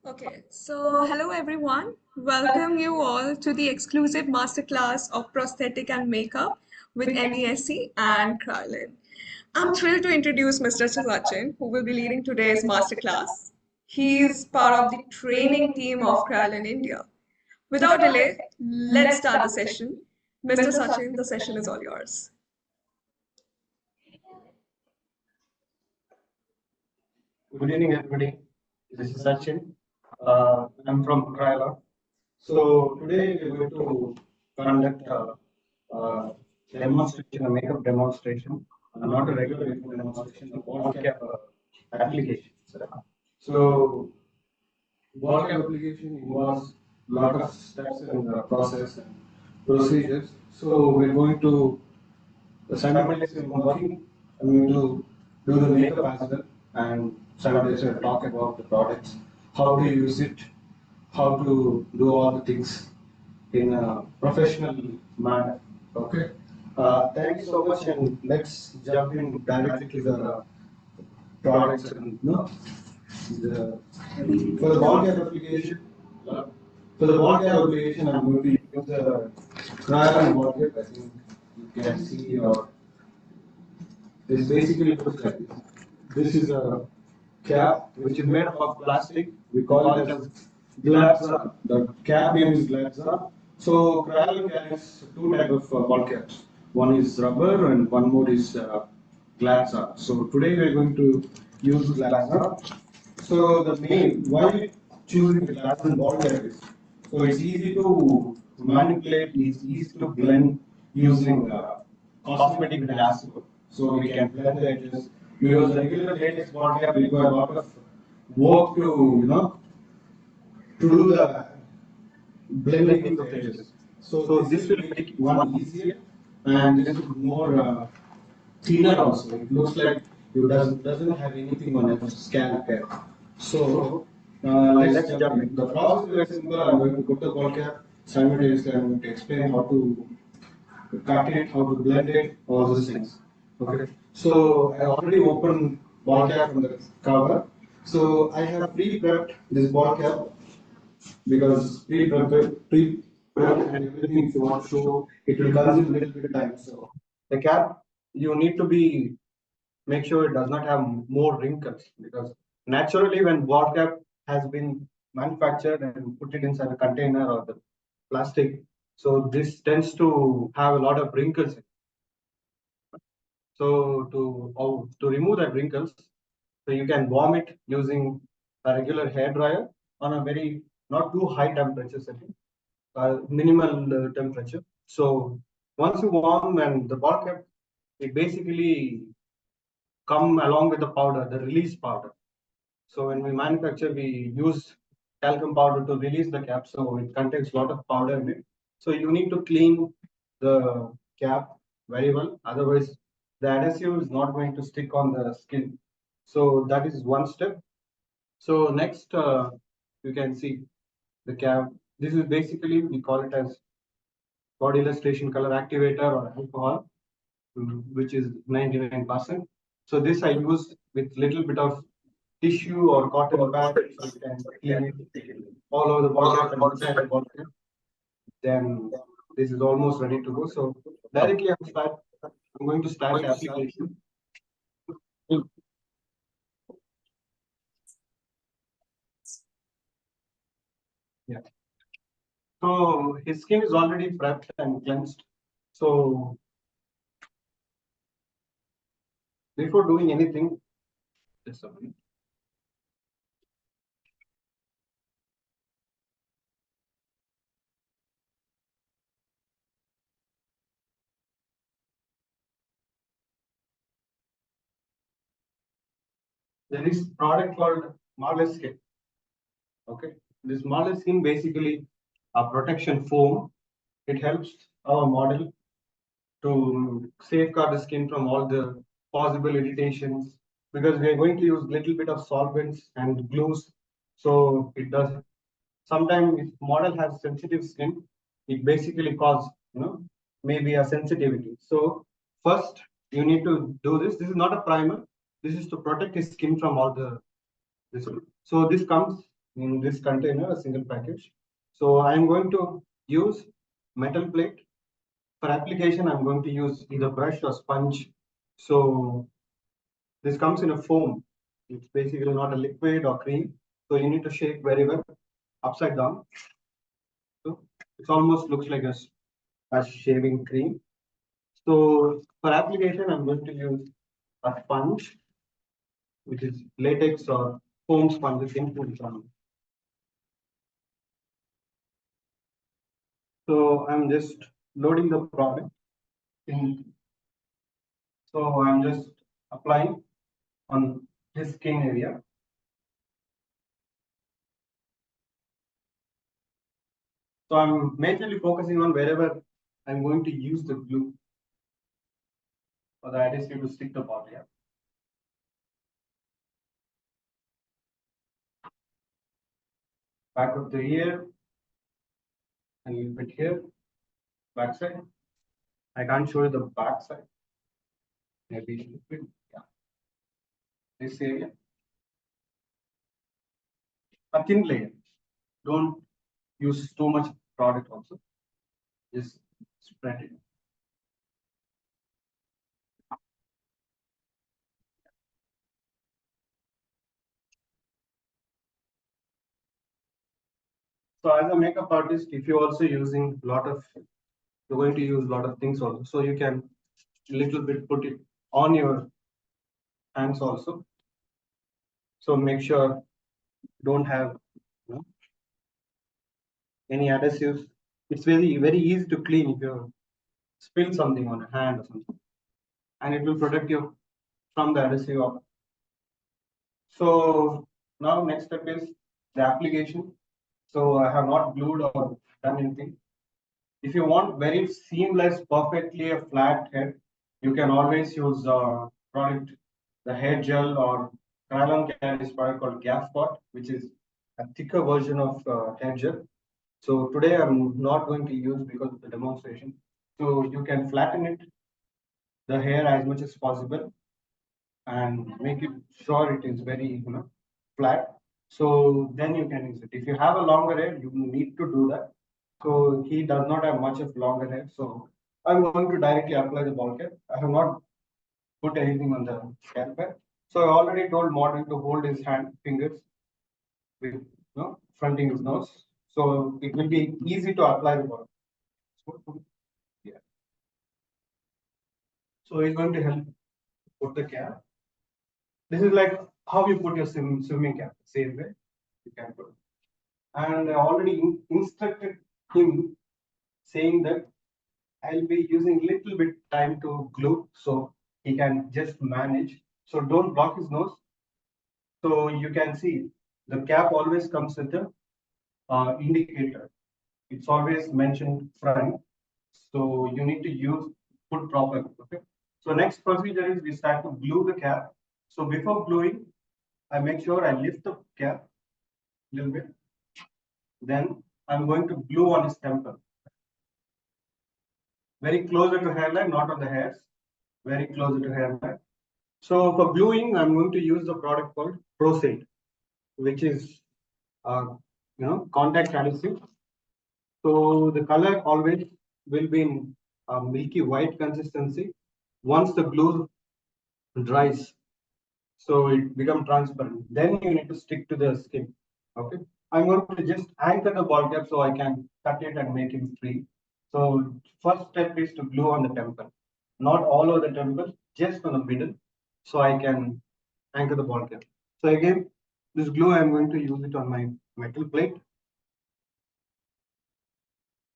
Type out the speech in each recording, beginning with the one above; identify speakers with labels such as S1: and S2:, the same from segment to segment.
S1: Okay, so hello everyone. Welcome you all to the exclusive masterclass of prosthetic and makeup with MESC and Kryolan. I'm thrilled to introduce Mr. Sachin, who will be leading today's masterclass. He's part of the training team of Kryolan India. Without delay, let's start the session. Mr. Sachin, the session is all yours.
S2: Good evening, everybody. This is Sachin. I'm from Kryolan. So today we're going to conduct a demonstration, a makeup demonstration, not a regular makeup demonstration, a ball cap application. So ball cap application involves a lot of steps in the process and procedures. So we're going to simultaneously working. I'm going to do the makeup as well and simultaneously talk about the products, how to use it, how to do all the things in a professional manner. Okay. Thank you so much, and let's jump in directly to the products and the for the ball cap application. For the ball cap application, I'm going to use the Kryolan ball cap. I think you can see or this basically looks like this. This is a cap which is made up of plastic. We call it as Glatza. The cap name is Glatza. So Kryolan carries two types of ball caps. One is rubber and one more is Glatza. So today we are going to use Glatza. So the main why choosing the Glatza ball cap is so it's easy to manipulate. It's easy to blend using cosmetic glass. So we can blend the edges. Because regular latex ball cap require a lot of work to to do the blending of the edges. So this will make one easier and this is more thinner also. It looks like it doesn't have anything on your scalp here. So let's jump in. The process is very simple. I'm going to put the ball cap simultaneously. I'm going to explain how to cut it, how to blend it, all those things. Okay. So I already opened ball cap from the cover. So I have pre-prepped this ball cap because pre-prepped and everything if you want to show it will consume a little bit of time. So the cap you need to be make sure it does not have more wrinkles because naturally when ball cap has been manufactured and put it inside a container or the plastic, so this tends to have a lot of wrinkles. So to remove that wrinkles, so you can warm it using a regular hair dryer on a very not too high temperature setting, minimal temperature. So once you warm and the ball cap, it basically come along with the powder, the release powder. So when we manufacture, we use talcum powder to release the cap. So it contains a lot of powder in it. So you need to clean the cap very well. Otherwise, the adhesive is not going to stick on the skin. So that is one step. So next, you can see the cap. This is basically, we call it as body illustration color activator or alcohol, which is 99%. So this I use with little bit of tissue or cotton pad so you can clean it all over the ball cap and inside the ball cap. Then this is almost ready to go. So directly I'm going to start the application. Yeah. So his skin is already prepped and cleansed. So before doing anything, just a minute. There is product called Marley Skin. Okay, this Marley Skin basically a protection foam. It helps our model to safeguard the skin from all the possible irritations because we are going to use little bit of solvents and glues. So it does. Sometimes if model has sensitive skin, it basically cause maybe a sensitivity. So first you need to do this. This is not a primer. This is to protect his skin from all the this. So this comes in this container, a single package. So I'm going to use metal plate. For application, I'm going to use either brush or sponge. So this comes in a foam. It's basically not a liquid or cream. So you need to shake very well upside down. So it almost looks like a shaving cream. So for application, I'm going to use a sponge, which is latex or foam sponges in full channel. So I'm just loading the product in. So I'm just applying on this skin area. So I'm majorly focusing on wherever I'm going to use the glue for the adhesive to stick the ball. Yeah. Back of the ear, and a little bit here, back side. I can't show you the back side. Maybe a little bit. Yeah. This area. A thin layer. Don't use too much product also. Just spread it. So as a makeup artist, if you're also using a lot of, you're going to use a lot of things also. So you can little bit put it on your hands also. So make sure don't have, you know, any adhesives. It's very easy to clean if you spill something on a hand or something, and it will protect you from the adhesive. So now next step is the application. So I have not glued or done anything. If you want very seamless, perfectly a flat head, you can always use product, the hair gel, or Kryolan carries product called Gas Spot, which is a thicker version of hair gel. So today I'm not going to use because of the demonstration. So you can flatten it, the hair as much as possible, and make it sure it is very flat. So then you can use it. If you have a longer hair, you need to do that. So he does not have much of longer hair. So I'm going to directly apply the ball cap. I have not put anything on the scalp hair. So I already told Modern to hold his hand fingers with fronting his nose. So it will be easy to apply the ball. Yeah. So he's going to help put the cap. This is like how you put your swimming cap. Same way you can put. And I already instructed him saying that I'll be using little bit time to glue so he can just manage. So don't block his nose. So you can see the cap always comes with the indicator. It's always mentioned front. So you need to use put proper. Okay. So next procedure is we start to glue the cap. So before gluing, I make sure I lift the cap a little bit. Then I'm going to glue on his temple. Very closer to hairline, not on the hairs. Very closer to hairline. So for gluing, I'm going to use the product called Prosthetic, which is contact adhesive. So the color always will be in a milky white consistency. Once the glue dries, so it becomes transparent. Then you need to stick to the skin. Okay. I'm going to just anchor the ball cap so I can cut it and make it free. So first step is to glue on the temple, not all over the temple, just on the middle, so I can anchor the ball cap. So again, this glue I'm going to use it on my metal plate.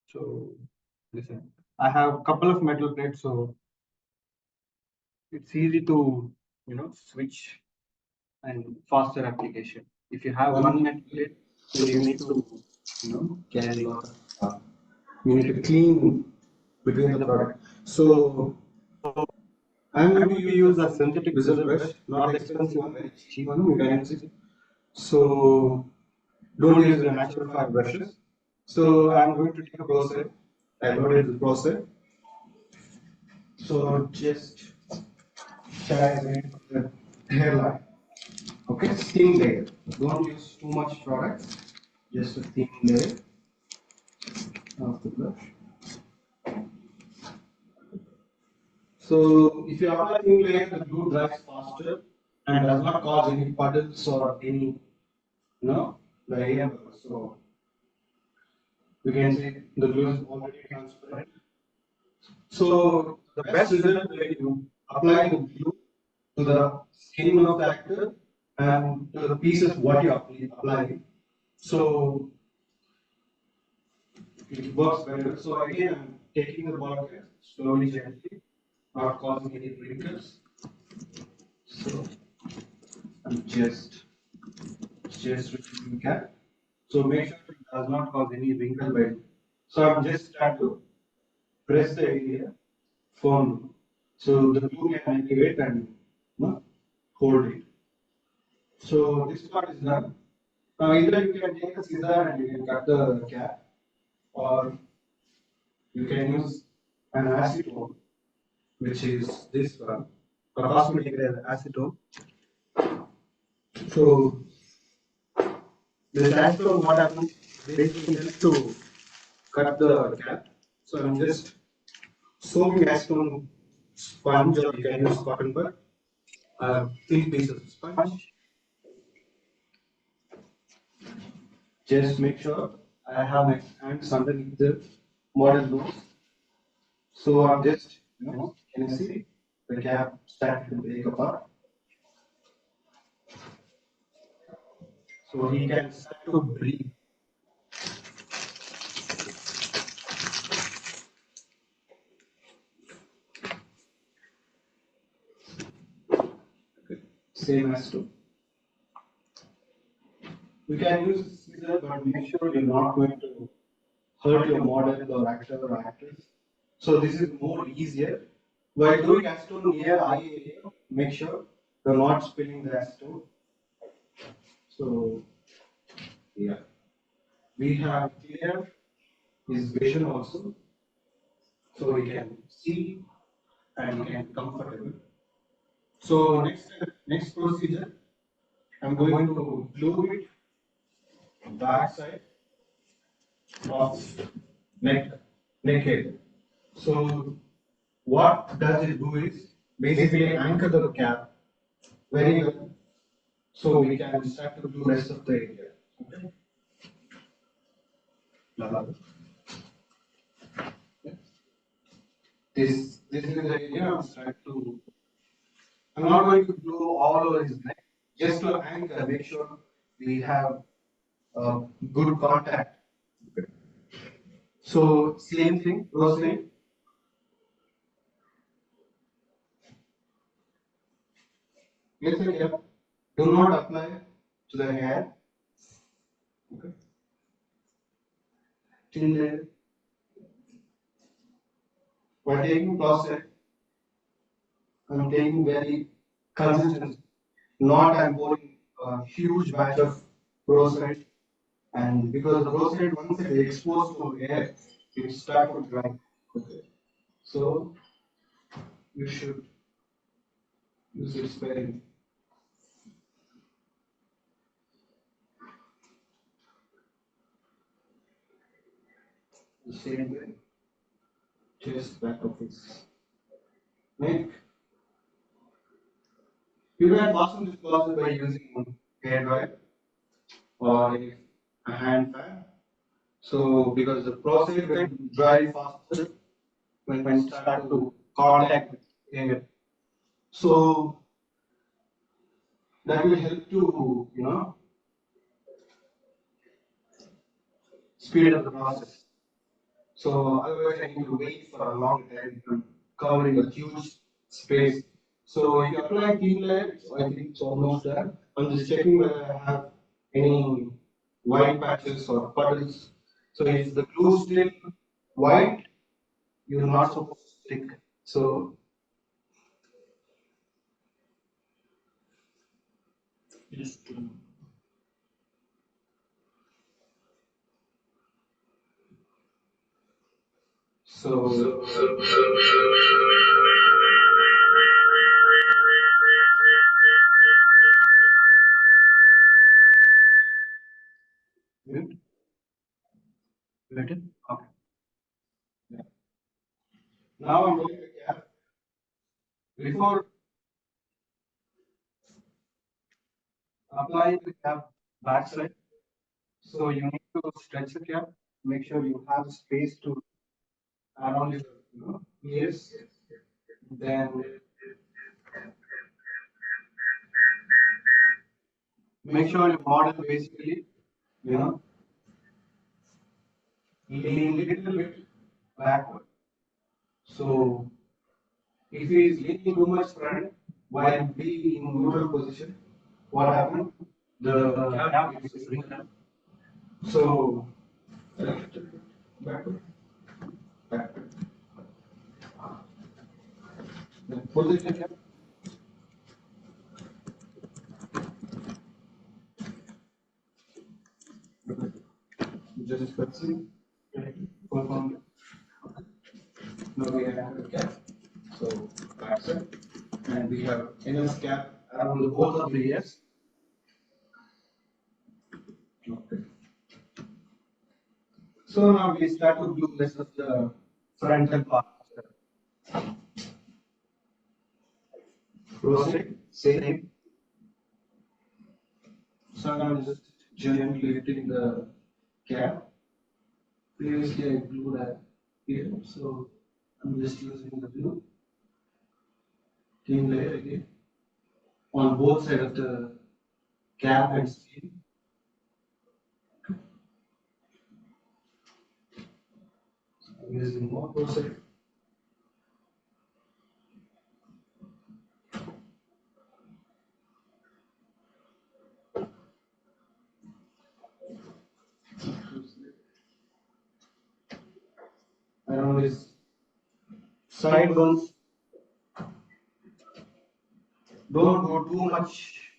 S2: So listen, I have a couple of metal plates, so it's easy to switch and faster application. If you have one metal plate, so you need to carry a lot of you need to clean between the product. So I'm going to use a synthetic bristle brush, not the expensive one, very cheap one. You can use it. So don't use the natural fire brushes. So I'm going to take a process. I loaded the process. So just shine the hairline. Okay, thin layer. Don't use too much product, just a thin layer of the brush. So if you apply thin layer, the glue dries faster and does not cause any puddles or any, the air bubbles. So you can see the glue is already transparent. So the best result when you apply the glue to the skin of the actor and to the pieces what you apply. So it works better. So again, I'm taking the ball here slowly, gently, not causing any wrinkles. So I'm just removing cap. So make sure it does not cause any wrinkle by it. So I'm just trying to press the area firmly. So the glue can activate and hold it. So this part is done. Now either you can take a scissor and you can cut the cap, or you can use an acetone, which is this one, a cosmetic grade acetone. So this acetone, what happens, basically helps to cut the cap. So I'm just soaking acetone sponge, or you can use cotton bud, thin pieces of sponge. Just make sure I have my hands underneath the model nose. So I'm just, can you see the cap started to break apart? So he can start to breathe. Same as to. You can use scissors, but make sure you're not going to hurt your model or actor or actress. So this is more easier. While doing acetone near eye area, make sure you're not spilling the acetone. So yeah, we have clear his vision also, so he can see and he can be comfortable. So next procedure, I'm going to glue it back side of neck neck area. So what does it do is basically anchor the cap very well, so we can start to do rest of the area. Okay. This is the area I'm start to. I'm not going to glue all over his neck, just to anchor, make sure we have good contact. Okay. So same thing, Rosaline. Listen here. Do not apply to the hair. Okay. Till the while taking process, I'm taking very consistent. Not I'm pouring a huge batch of prosthetic, and because the prosthetic once it exposed to air, it start to dry. Okay. So you should use it sparingly. The same way, just back of his neck. You can fasten this process by using hair dryer or a hand fan. So because the process will dry faster when it start to contact with air. So that will help to speed up the process. So otherwise I need to wait for a long time. I'm covering a huge space. So if you apply thin layer, I think it's almost done. I'm just checking whether I have any white patches or puddles. So if the glue is still white, you're not supposed to stick. So just so Mute. Muted. Okay. Yeah. Now I'm going to cap. Before applying the cap backside, so you need to stretch the cap. Make sure you have space to around your ears. Then make sure your model basically, you know, lean little bit backward. So if he is leaning too much front while being in neutral position, what happened? The cap gets wrinkled. So backward, backward. Then position cap. Just pressing. Confirm. Now we have a cap. So backside, and we have enough cap around the both of the ears. Okay. So now we start to do this of the frontal part. Prosthetic, same. So I'm just gently lifting the cap. Previously I glued that here, so I'm just using the glue. Thin layer again on both sides of the cap and skin. So I'm using more prosthetic. Around his side ones, don't go too much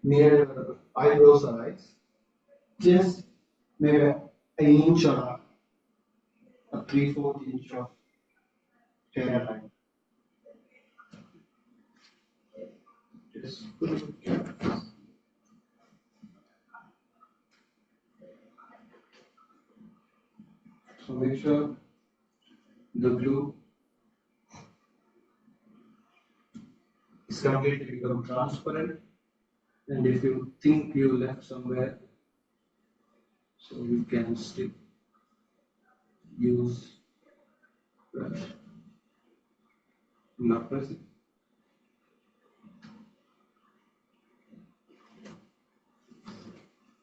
S2: near eyebrows or eyes. Just maybe an inch or a 3/4 inch of hairline. Just so make sure the glue is completely become transparent. And if you think you left somewhere, so you can still use brush. Not pressing.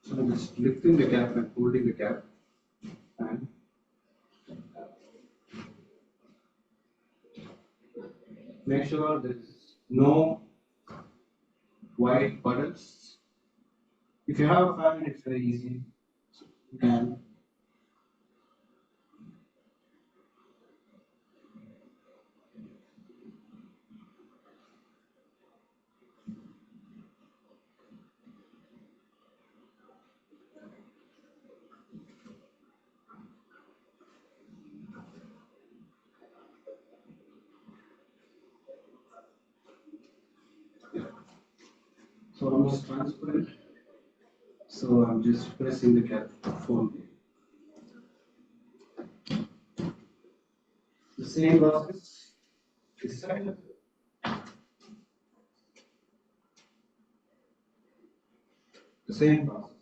S2: So I'm just lifting the cap and holding the cap and make sure there is no white puddles. If you have a fan, it's very easy. So you can so almost transparent. So I'm just pressing the cap firmly. The same process this side. The same process.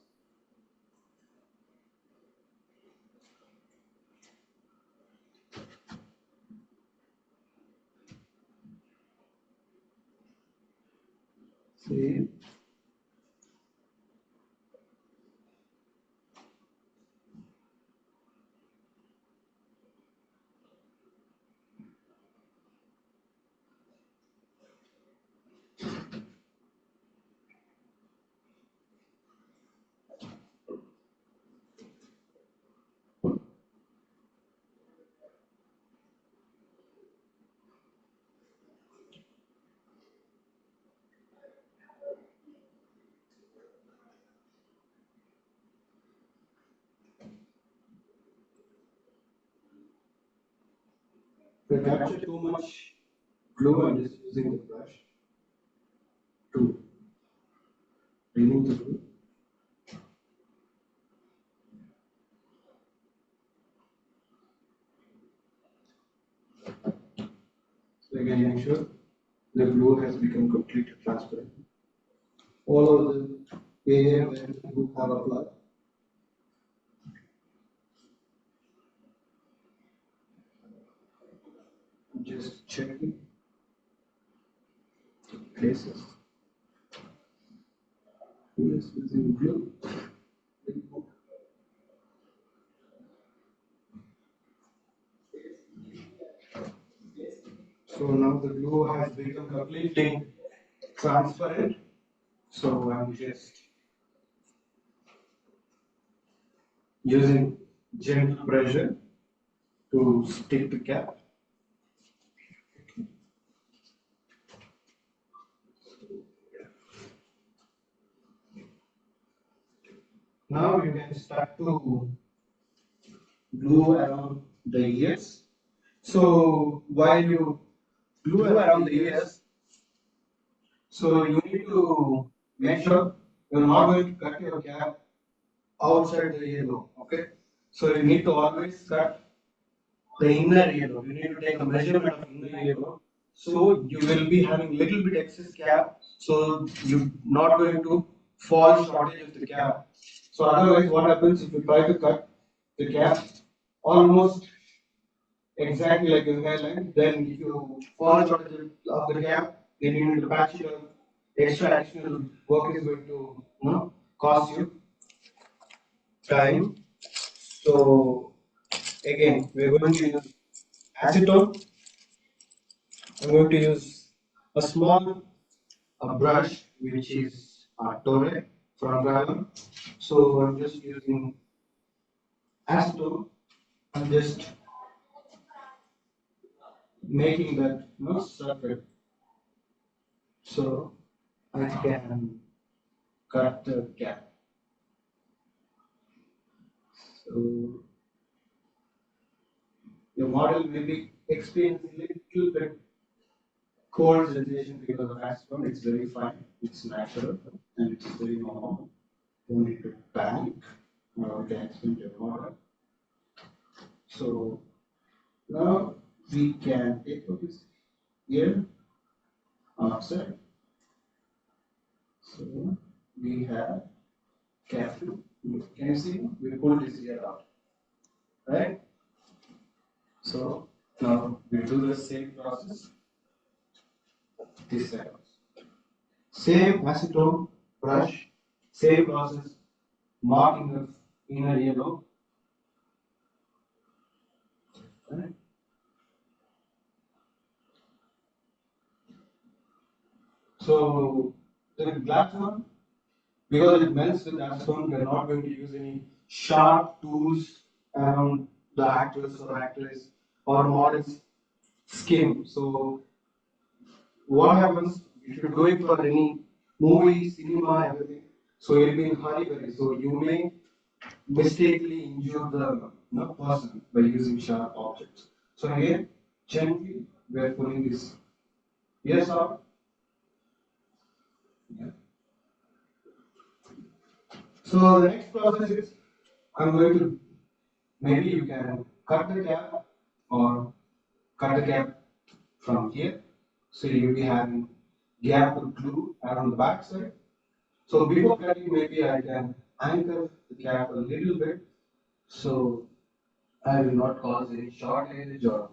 S2: Same. If I capture too much glue, I'm just using the brush to remove the glue. ensure the glue has become completely transparent all over the area where you have applied. Just checking places. Yes, using glue. So now the glue has become completely transparent. So I'm just using gentle pressure to stick the cap. Now you can start to glue around the ears. So while you glue around the ears, so you need to make sure you're not going to cut your cap outside the earlobe. Okay. So you need to always cut the inner earlobe. You need to take a measurement of inner earlobe. So you will be having little bit excess cap. So you're not going to fall shortage of the cap. So otherwise, what happens if you try to cut the cap almost exactly like your hairline? Then if you fall short of the cap, then you need to patch it up. Extra additional work is going to cost you time. So again, we're going to use acetone. I'm going to use a small brush which is Tore from Kryolan. So I'm just using acetone. I'm just making that circle so I can cut the cap. So your model may be experiencing a little bit cold sensation because of acetone. It's very fine, it's natural, and it's very normal. Don't need to panic or can explain your model. So now we can take out this ear outside. So we have careful. Can you see? We pull this ear out, right? So now we do the same process this side. Same acetone brush, same process, marking the inner earlobe. Right? So the glass one, because it melts with acetone, we are not going to use any sharp tools around the actress or actress or model's skin. So what happens if you're doing for any movie, cinema, everything? So you'll be in hurry, very. So you may mistakenly injure the person by using sharp objects. So again, gently we are pulling this ears out. Yeah. So the next process is I'm going to maybe you can cut the cap or cut the cap from here. So you'll be having gap of glue around the back side. So before cutting, maybe I can anchor the cap a little bit so I will not cause any shortage or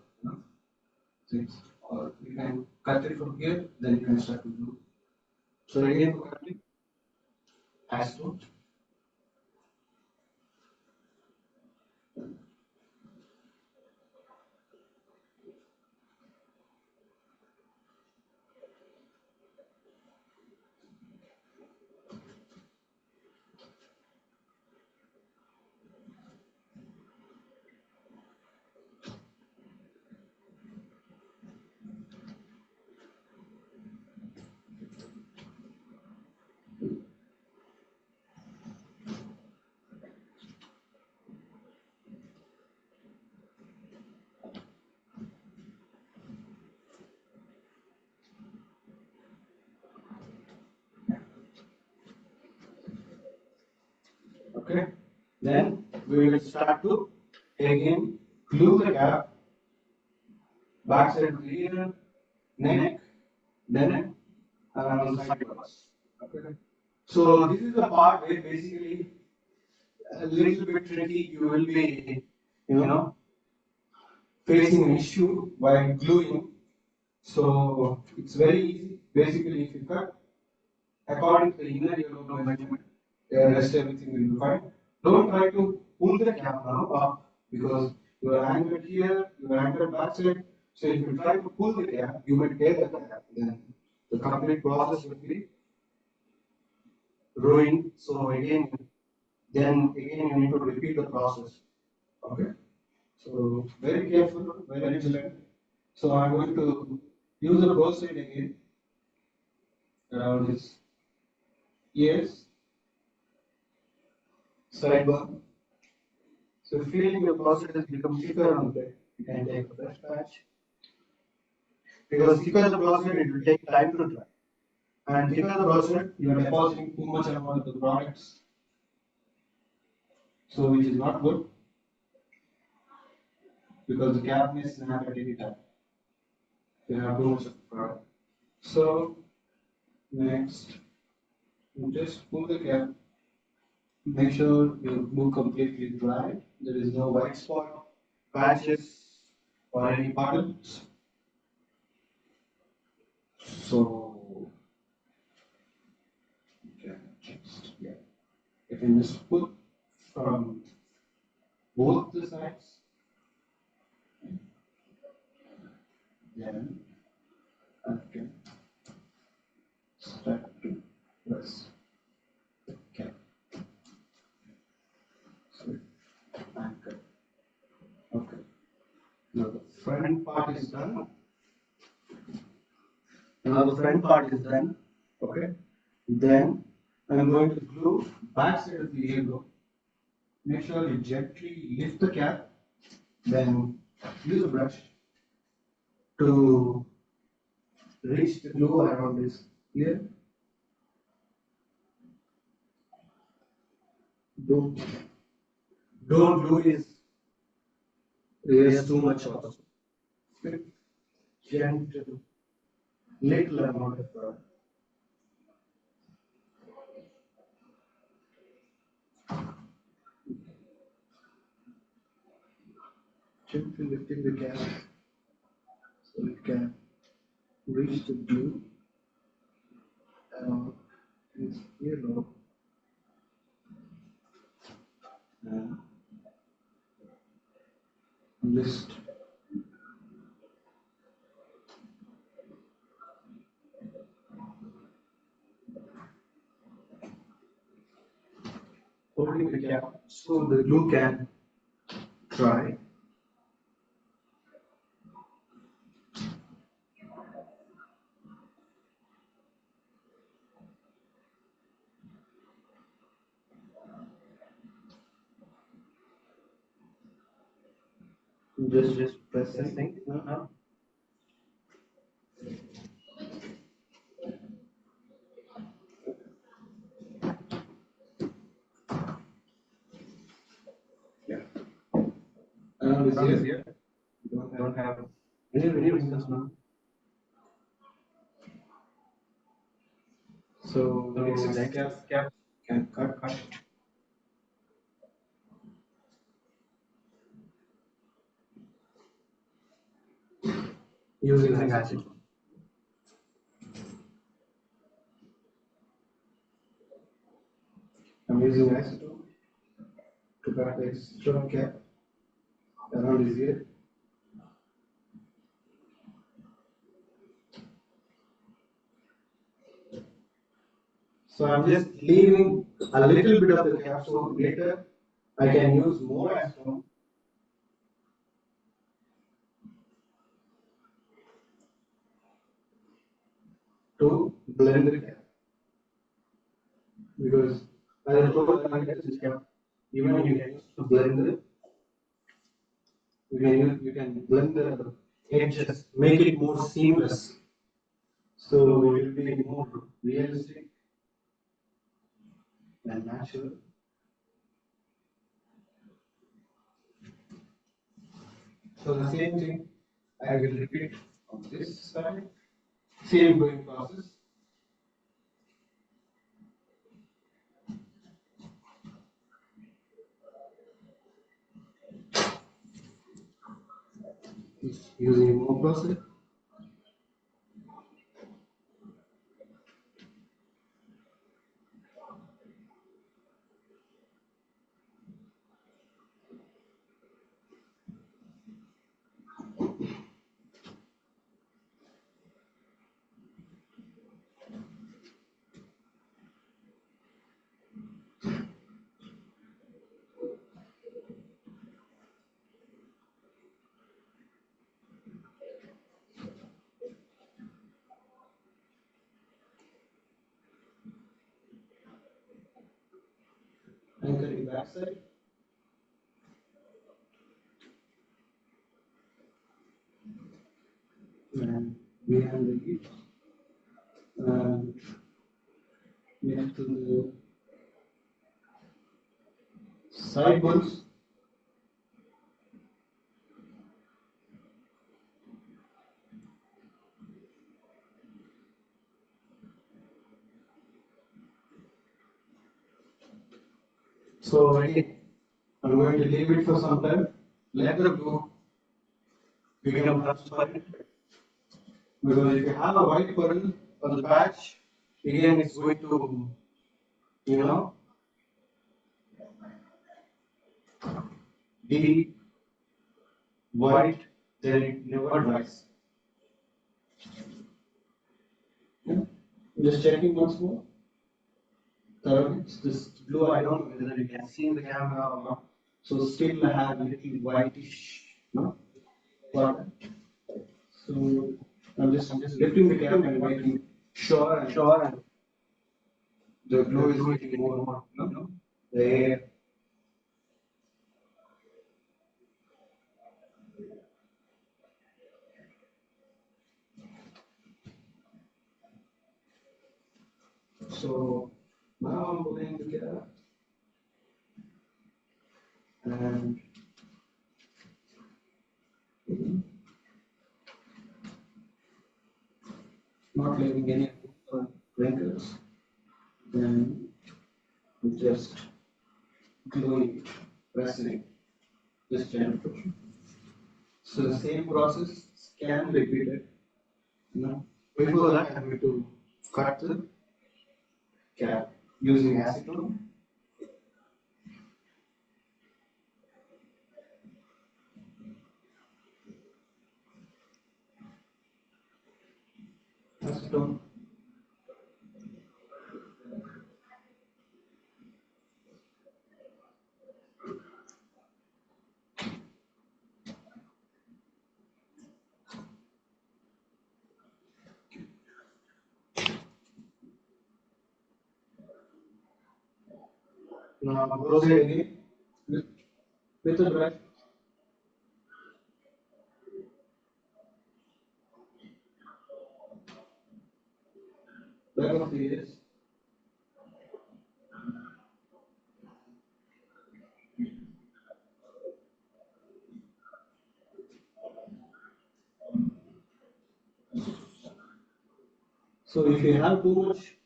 S2: things. Or you can cut it from here, then you can start to glue. So again for cutting, acetone. Okay. Then we will start to again glue the cap backside of the ear neck, then around the sideburns. Okay. So this is the part where basically a little bit tricky. You will be, you know, facing an issue while gluing. So it's very easy. Basically, if you cut according to the inner earlobe measurement, the rest everything will be fine. Don't try to pull the cap now up because you are anchored here, you are anchored backside. So if you try to pull the cap, you might tear the cap. Then the complete process will be ruined. So again, then again you need to repeat the process. Okay. So very careful, very vigilant. So I'm going to use the prosthetic again around his ears, sideburn. So feeling your prostate has become thicker on the bed, you can take a fresh patch. Because thicker the prostate, it will take time to dry. And thicker the prostate, you are depositing too much amount of the products, so which is not good because the cap may snap at any time. You have too much of the product. So next, you just pull the cap. Make sure your glue completely dry. There is no white spot, patches, or any puddles. So you can just put from both the sides. Then I can start to press the cap. So anchor. Okay. Now the front part is done. Okay. Then I'm going to glue back side of the earlobe. Make sure you gently lift the cap. Then use a brush to reach the glue around this ear. Don't don't glue his ears too much also. Gentle, little amount of product. Gently lifting the cap so it can reach the glue around his earlobe. And list. Holding the cap so the glue can dry. Just pressing. Yeah. Around his ear. Don't have any wrinkles now. So the next cap can cut. Using acid. I'm using acetone to cut the extra cap around his ear. So I'm just leaving a little bit of the cap so later I can use more acetone to blend the cap. Because as I told earlier, this cap, even you can use to blend the, you can blend the edges, make it more seamless. So it will be more realistic and natural. So the same thing I will repeat on this side. Same going process. Using more process. Anchoring backside. And behind the leaf. And next to the side ones. So again, I'm going to leave it for some time. Let the glue become transparent. Because if you have a white pearl on the patch, again it's going to, you know, be white, then it never dries. Yeah. Just checking once more. This blue, I don't know whether you can see in the camera or not. So still I have a little whitish, no, water. So I'm just lifting the cap and making sure and the glue is getting more, no, the air. So now I'm pulling the cap and not leaving any wrinkles. Then just gluing it, pressing it, just gently. So the same process can be repeated. No. Before that, I'm going to cut the cap using acetone. Acetone. Now proceed again with, with the brush. Back of the ears. So if you have too much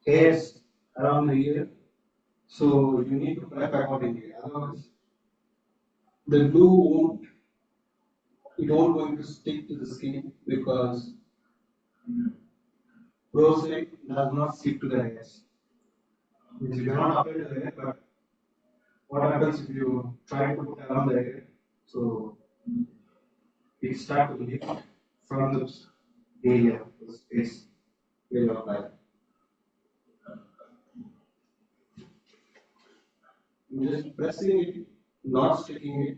S2: hairs around the ear, so you need to prep accordingly. Otherwise, the glue won't going to stick to the skin because prosthetic does not stick to the hairs. You cannot apply to the hair, but what happens if you try to put around the hair? So it starts to lift from the area, the space where you apply. I'm just pressing it, not sticking it,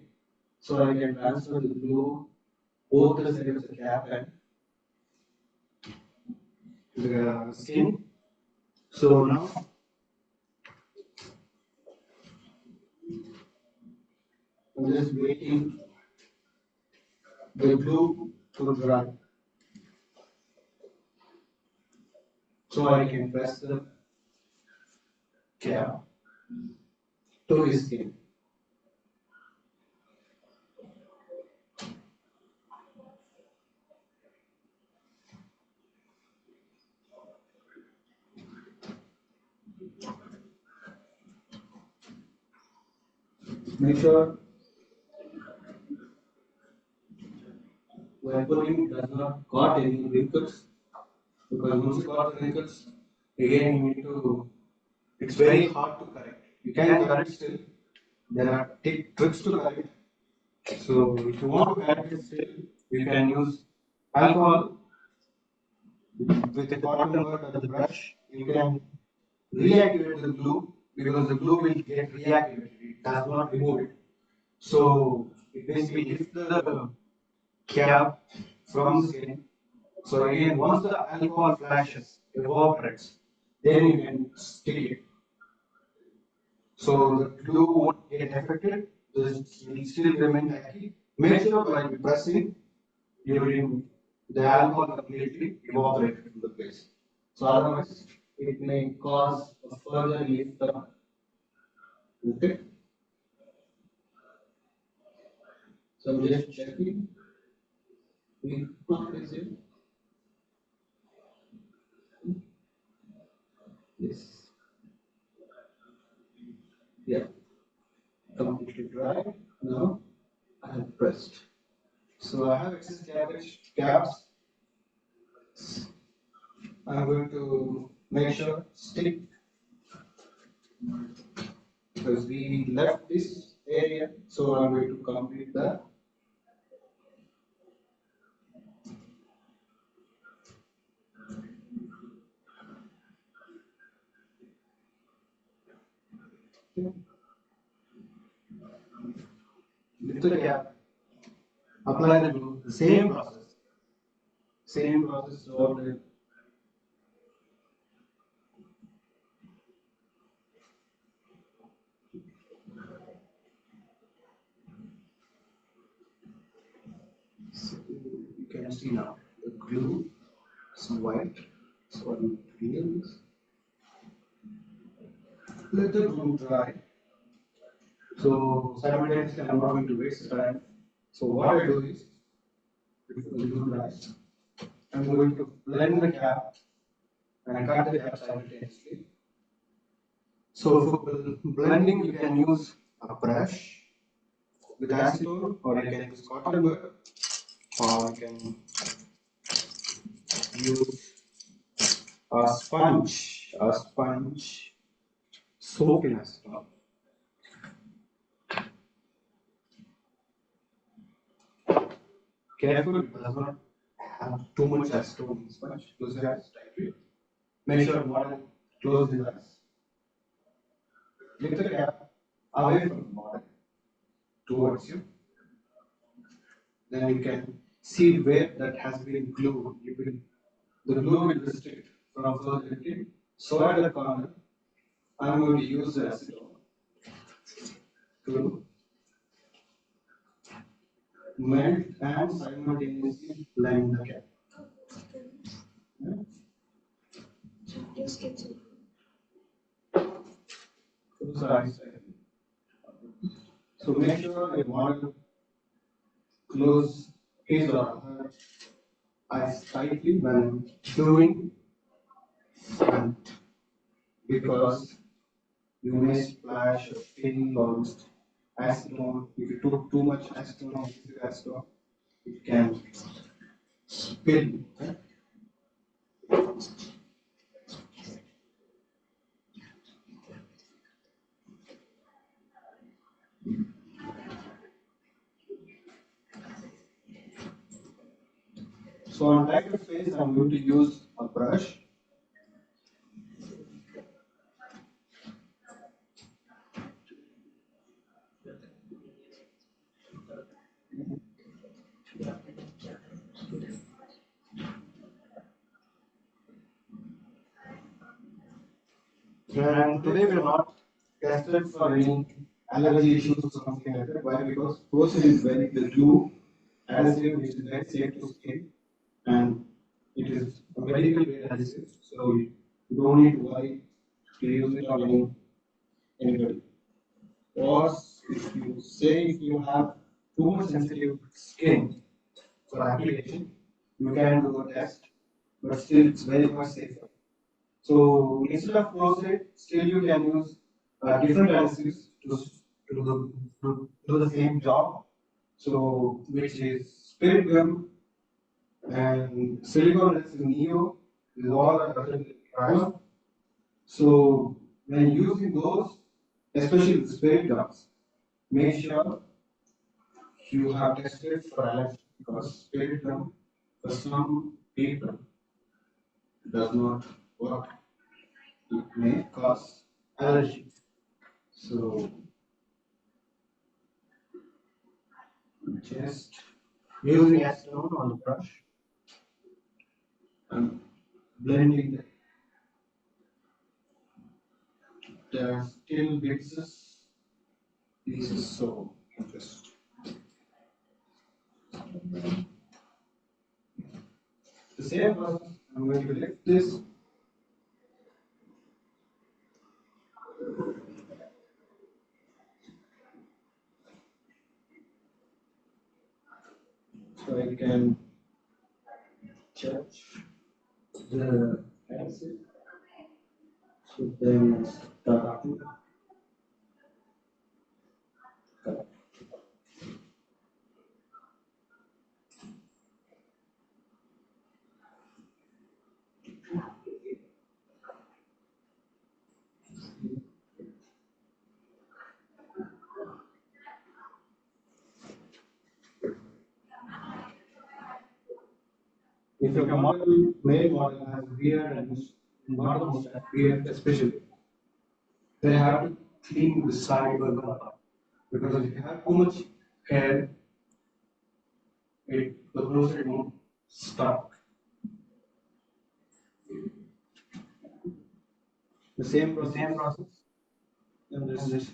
S2: so I can transfer the glue both the sides of the cap and the skin. So now I'm just waiting the glue to dry so I can press the cap to the skin. Make sure while pulling does not got any wrinkles, because once you got the wrinkles, again you need to, it's very hard to correct. You can correct still, there are tricks to correct. So if you want to correct it still, you can use alcohol with a cotton bud or the brush. You can reactivate the glue because the glue will get reactivated. It does not remove it. So it basically lifts the cap from the skin. So again, once the alcohol flashes, evaporates, then you can stick it. So the glue won't get affected. This will still remain tacky. Make sure while pressing, the alcohol completely evaporated from the place. So otherwise, it may cause a further lift up. Okay. So I'm just checking. We is it? Yes. Yeah. Completely dry. Now I have pressed. So I have excess caps. I'm going to make sure stick because we left this area. So I'm going to complete that. Lift the cap. Apply the glue. The same process. Same process throughout the. So you can see now the glue is white. So I'm clean this. Let the glue dry. So simultaneously, I'm not going to waste time. So what I do is, before the glue dries, I'm going to blend the cap and cut the cap simultaneously. So for blending, you can use a brush with acetone, or you can use cotton bud, or you can use a sponge soaked in acetone. Careful, it does not have too much acetone in the sponge. Close your eyes tightly. Make sure water close the eyes. Lift the cap away from the water towards you. Then you can see where that has been glued. The glue will restrict from further lifting. So at the corner, I'm going to use the acetone to melt and simultaneously blend the cap.
S1: Just get to
S2: Close the eyes. So make sure you want to close his or her eyes tightly when doing front, because you may splash a film or acetone. If you took too much acetone, it can spill. Okay? So on tighter face, I'm going to use a brush. And today we are not tested for any allergy issues or something like that. Why? Because frozen is very, the glue adhesive which is very safe to skin, and it is a medical grade adhesive, so you don't need to worry to use it on anybody. Or if you have too much sensitive skin for application, you can do a test, but still it's very much safer. So instead of frozen, still you can use different adhesives to do do the same job. So, which is spirit gum and silicone is neo, is all are Kryolan. So, when using those, especially the spirit gums, make sure you have tested for allergy because spirit gum for some people does not work. It may cause allergy. So just using acetone on the brush and blending the still pieces. So just the same process. I'm going to lift this. So I can judge the acid. So then start to cut. If your model, male model has beard and not the mustache, beard especially, then you have to clean the side or the part. Because if you have too much hair, the prostate won't stop. The same process. And just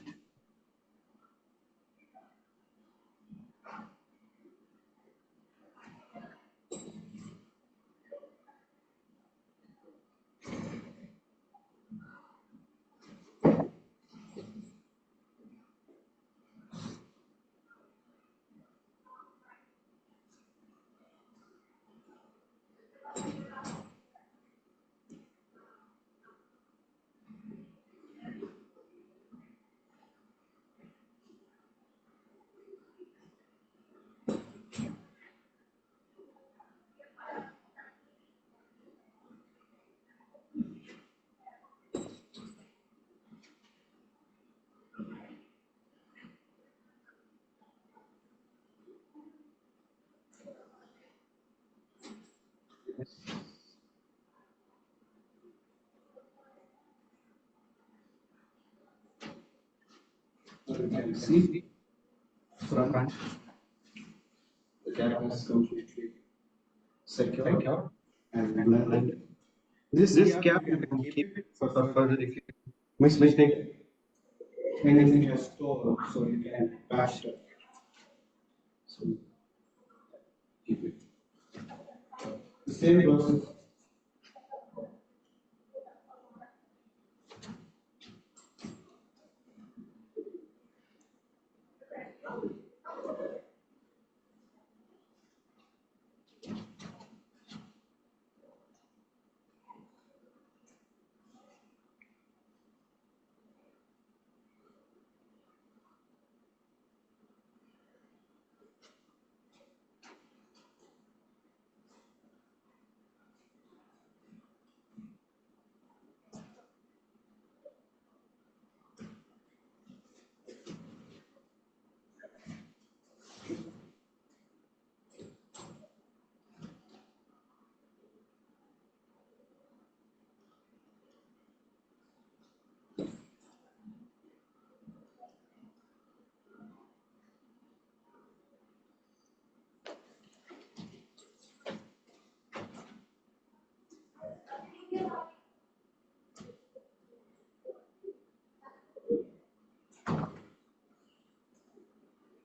S2: you can see front. The cap is completely secure and blended. This cap you can keep it for further if you mistake anything has stolen, so you can patch it. So keep it. The same process.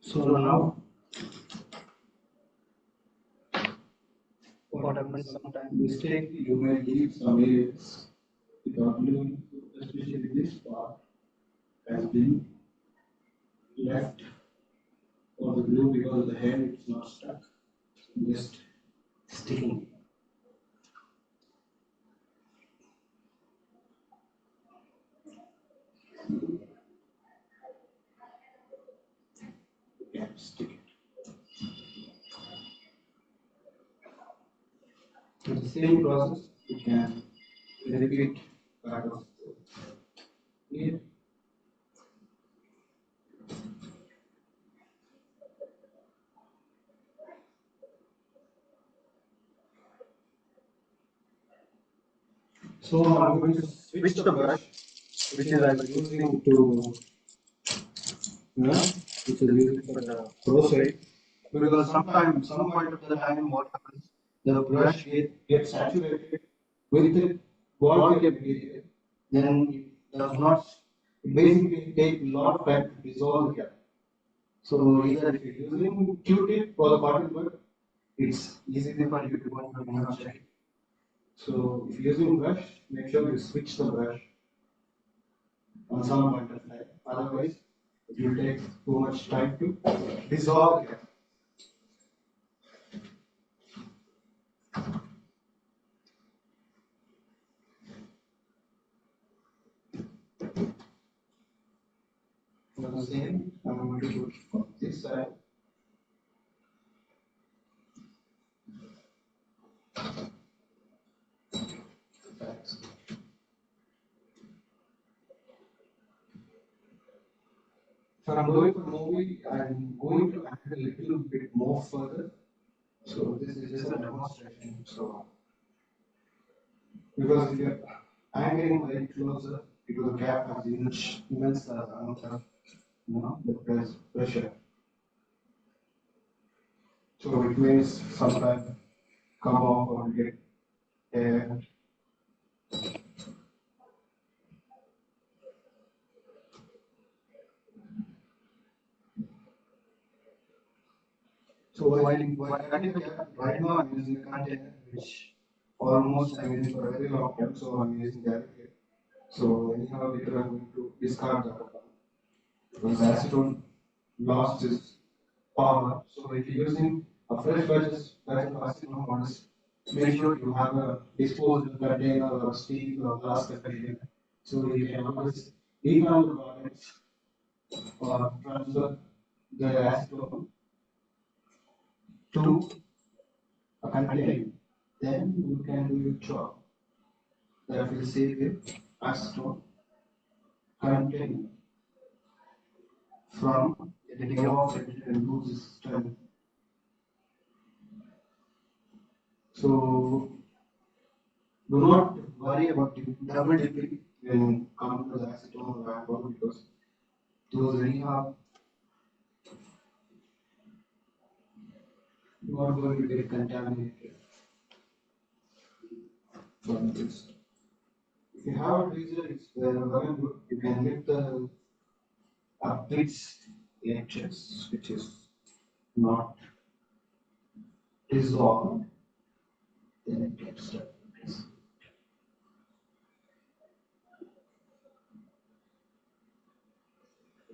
S2: So now, what happens sometimes mistake you may leave some areas without knowing, especially this part has been left for the glue because the hair is not stuck, just sticking. same process, you can repeat that of here. So I'm going to switch the brush, which is I was using to, which is using for the prosthetic, because sometimes, some point of the time, what happens, the brush gets saturated with the ball cap material, then it does not, it basically take a lot of time to dissolve the cap. So either if you're using Q-tip or the cotton bud, it's easy for you to go and check it. So if you're using brush, make sure you switch the brush on some point of time. Otherwise, it will take too much time to dissolve the cap. For the same, I'm going to do it on this side. If I'm going for movie, I'm going to add a little bit more further. So this is just a demonstration. So because if you're, I'm getting very closer because the cap has immense amount of, the pressure. So it means sometimes come off or get air. So while cutting the cap, right now I'm using a container which almost I'm using for a very long time, so I'm using that here. So anyhow later I'm going to discard that because acetone lost its power. So if you're using a fresh batch of acetone models, make sure you have a disposable container or steel or glass container so you can always recount the products or transfer the acetone to a container. Then you can do your job. That will save you acetone container from getting off it and lose its strength. So do not worry about double dipping when come to the acetone or alcohol because those anyhow not going to get contaminated from this. If you have a tweezer, it's very good. You can get the bits edges which is not dissolved, then it gets stuck.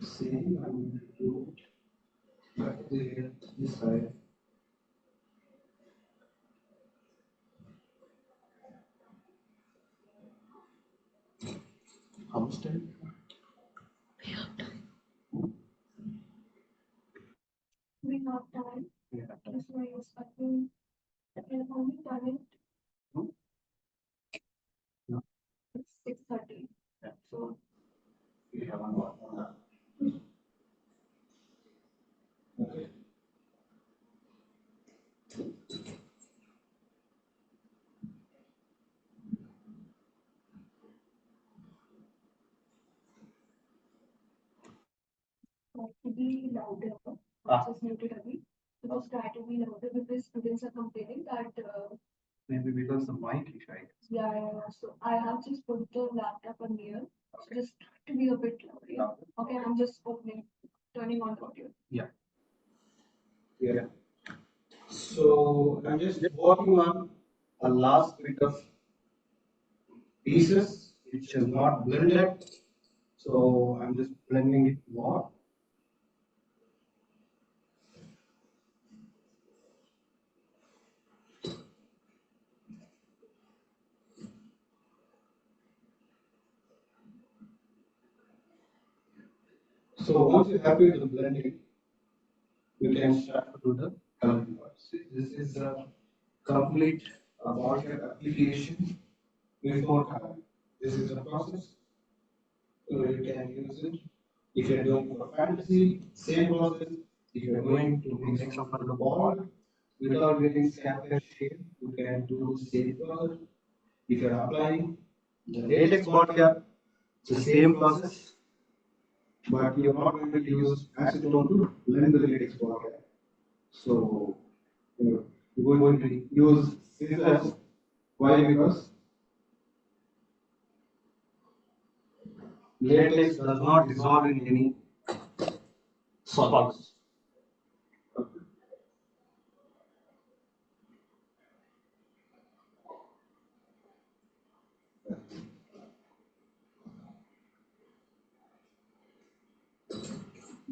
S2: Same, I'm going to do it back this side. How much time?
S1: We have time.
S2: Yeah.
S1: That's why I was expecting the only time
S2: No.
S1: it's 6:30.
S2: Yeah.
S1: So
S2: We have one more on that. Okay.
S1: try to be louder. Just muted a bit. Just try to be louder because students are complaining that
S2: Maybe because the mic is right.
S1: yeah. So I have just put the laptop on here. So just to be a bit louder. Yeah? Okay, I'm just turning on the audio.
S2: Yeah. Yeah. So I'm just working on a last bit of pieces which is not blended. So I'm just blending it more. So once you're happy with the blending, you can start to do the coloring parts. This is a complete a ball cap application before coloring. This is the process. You can use it if you're doing for fantasy, same process. If you're going to make some sort of ball without getting scatter shape, you can do the same process. If you're applying the latex ball cap, it's the same process, but you're not going to use acetone to blend the latex ball cap. So you're going to use scissors. Why? Because latex does not dissolve in any solids.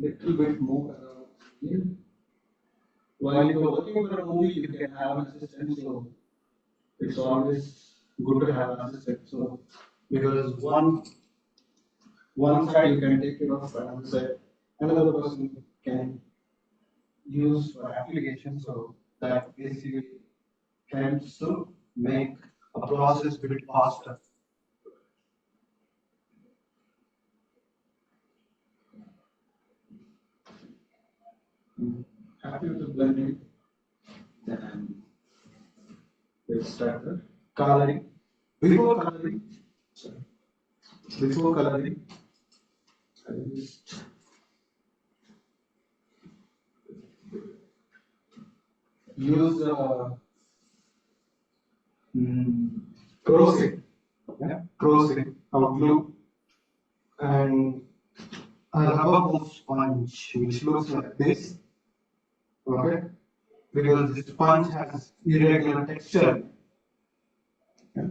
S2: Little bit more around here. While you're working for a movie, you can have an assistant, so it's always good to have an assistant. So because one side you can take care of, another side another person can use for application. So that basically helps to make a process a bit faster. Happy with the blending, then let's start the coloring. Before coloring, sorry, before coloring, I will just use Prosthetic, yeah, Prosthetic or glue, and a rubber band sponge which looks like this, okay, because the sponge has irregular texture. Yeah.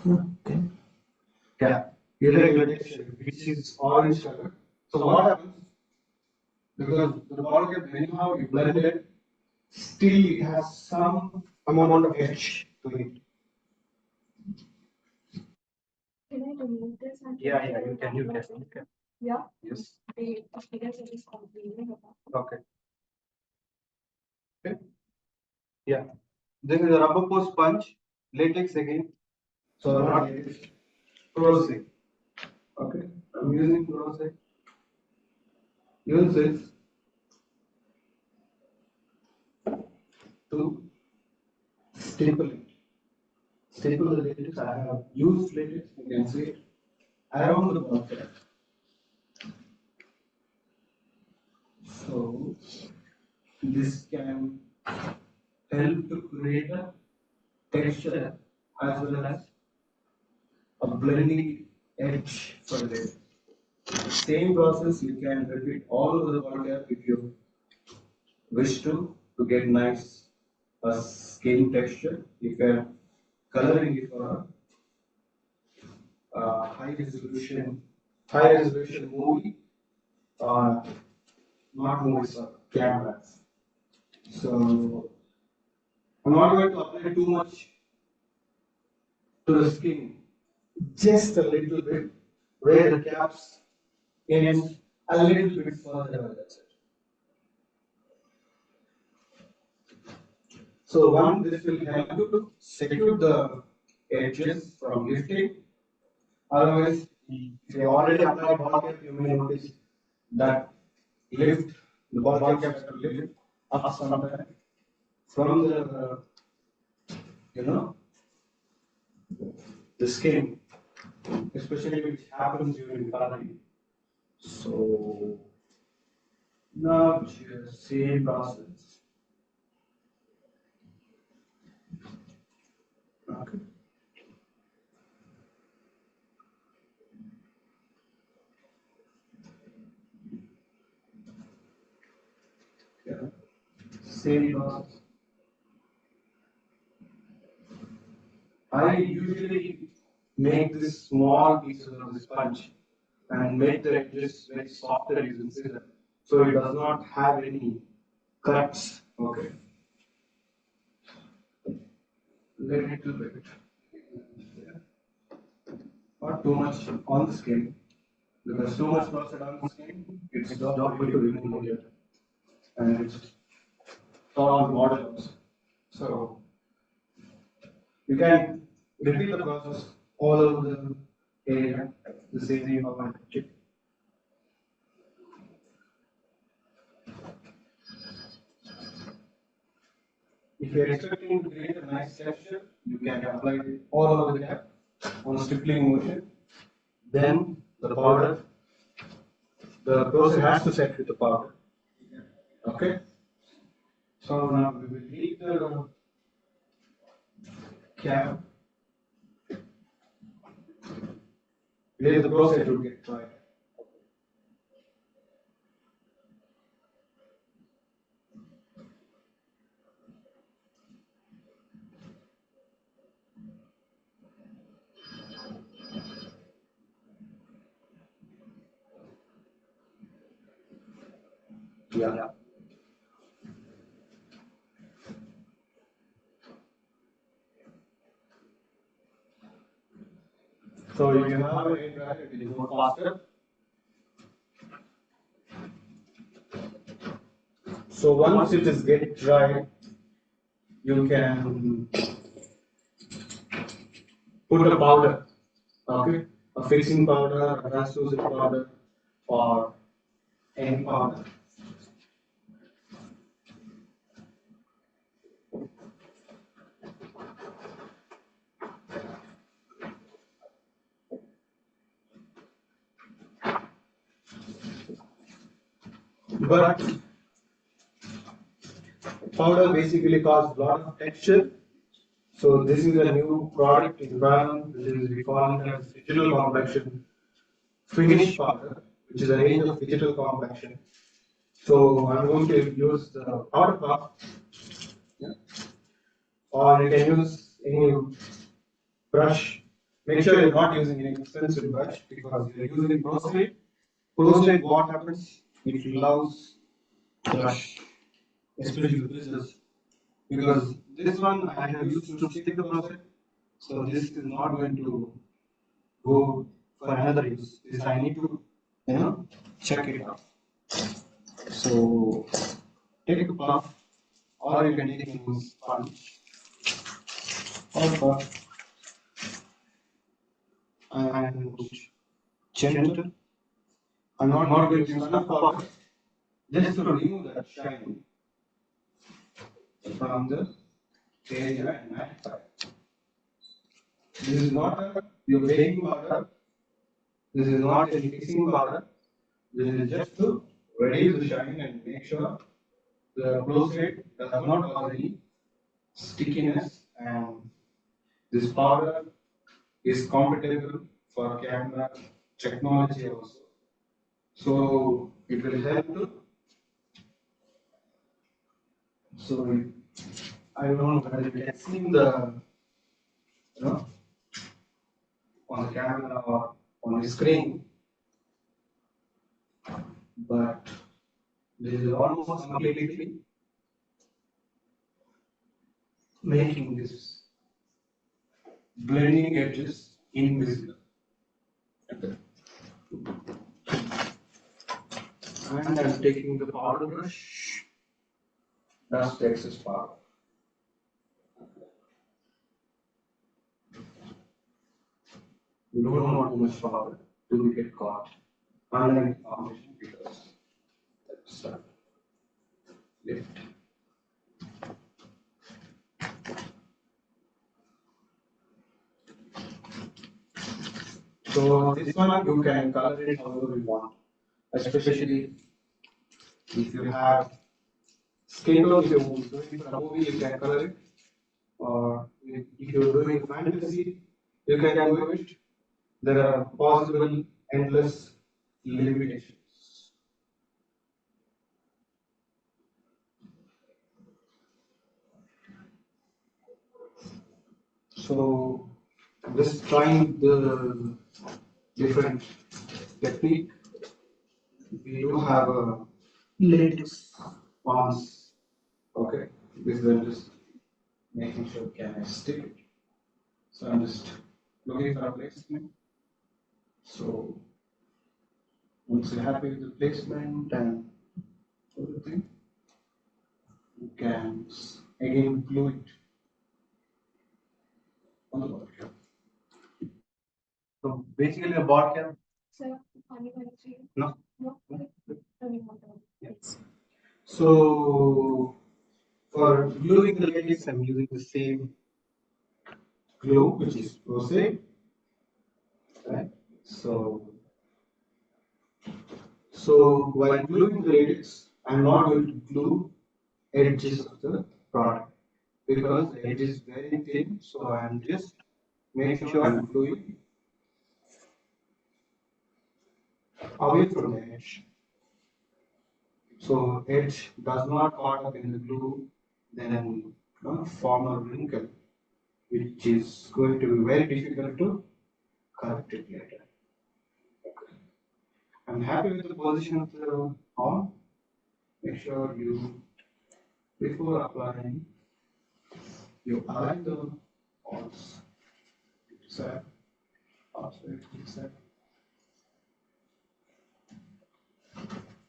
S2: Okay. Yeah, irregular texture, which is orange color. So what happens? Because the ball cap, anyhow you blend it, still it has some amount of edge to it.
S1: Can I remove this?
S2: Yeah, you can.
S1: Yeah.
S2: Yes.
S1: The appearance is completely.
S2: Okay. Okay. Yeah. This is a rubber post sponge, latex again. So not latex, Prosthetic. Okay. I'm using Prosthetic. Use this to staple it. Staple the latex. I have used latex. You can see it around the ball cap. So this can help to create a texture as well as a blending edge for this. Same process you can repeat all over the ball cap if you wish to get nice skin texture. If you're coloring it for a high resolution movie, uh, not movies, cameras. So I'm not going to apply too much to the skin, just a little bit where the caps ends, a little bit further. That's it. So one, this will help you to secure the edges from lifting. Otherwise, if you already applied ball cap, you may notice that lift, the ball cap has to lift up sometime from the, you know, the skin, especially which happens during coloring. So now just same process. Okay. Yeah. Same process. I usually make this small pieces of the sponge and make the edges very softer using scissors, so it does not have any cuts. Okay. Little bit. Not too much on the skin, because too much process on the skin, it's not going to remove it, and it's all models. So you can repeat the process all over the area, the same how I did. If you are expecting to create a nice texture, you can apply it all over the cap on stippling motion. Then the powder, the process has to set with the powder. Okay. So now we will heat the cap. Where the process will get dry. Yeah. So if you have a hair dryer, it will go faster. So once it is get dry, you can put a powder, okay, a fixing powder, a translucent powder, or any powder. But powder basically causes a lot of texture. So this is a new product in Kryolan, which is we call it as digital complexion finish powder, which is a range of digital complexion. So I'm going to use the powder puff, yeah, or you can use any brush. Make sure you're not using any expensive brush because you're using Prosthetic. Prosthetic, what happens? It loves brush, especially the bristles. Because this one I have used to stick the Prosthetic, so this is not going to go for another use. This I need to, check it out. So take a puff, or you can take a sponge or puff and gentle. I'm not going to use enough powder just to remove that shine from the area and mattify. This is not your baking powder. This is not a fixing powder. This is just to reduce the shine and make sure the close rate does not cause any stickiness, and this powder is compatible for camera technology also. So it will help to. So I don't know whether you can see the, you know, on the camera or on the screen, but this is almost completely making this blending edges invisible. Okay. And I'm taking the powder brush, dust the excess powder. You don't want too much powder to get caught, unlike foundation, because that's lift. So this one you can color it however you want, especially if you have skin tones you're doing for a movie, you can color it, or if you're doing fantasy, you can do it. There are possible endless limitations. So just trying the different technique. We do have a latex palms. Okay, this is just making sure can I stick it. So I'm just looking for a placement. So once you're happy with the placement and everything, you can again glue it on the bottle cap. So basically the bottle cap. Sir, no. No. Yes. So for gluing the latex, I'm using the same glue, which is Prosthetic, right? So, so while gluing the latex, I'm not going to glue edges of the product because the edge is very thin. So I'm just making sure I'm gluing away from the edge. So edge does not caught up in the glue, then form a wrinkle, which is going to be very difficult to correct it later. I'm happy with the position of the horn. Make sure you, before applying, you align the horns. Set, set.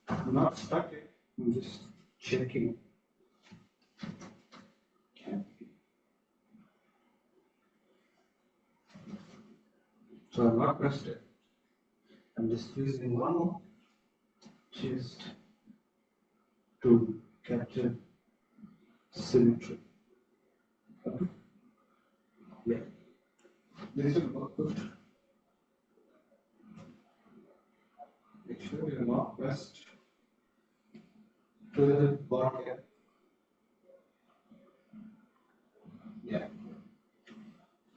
S2: I'm not stuck it. I'm just checking. Okay. So I'm not pressed it. I'm just using one more just to capture symmetry. Okay. Yeah. This will work good. Make sure you're not pressed to the bottom cap. Yeah.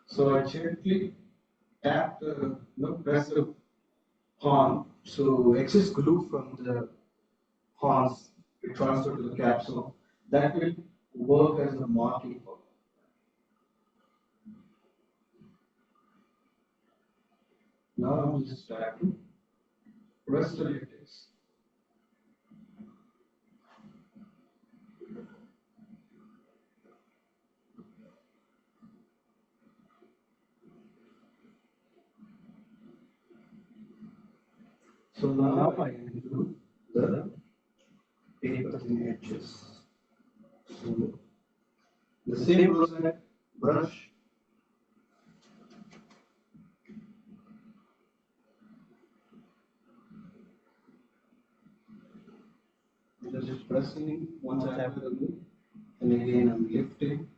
S2: So I gently tap the, press the horn. So excess glue from the horns will transfer to the cap. So that will work as a marking for. Now I'm just trying to press the latex. So now I can do the paper thin edges. So the same process, brush. Just pressing once I have the glue, and again I'm lifting.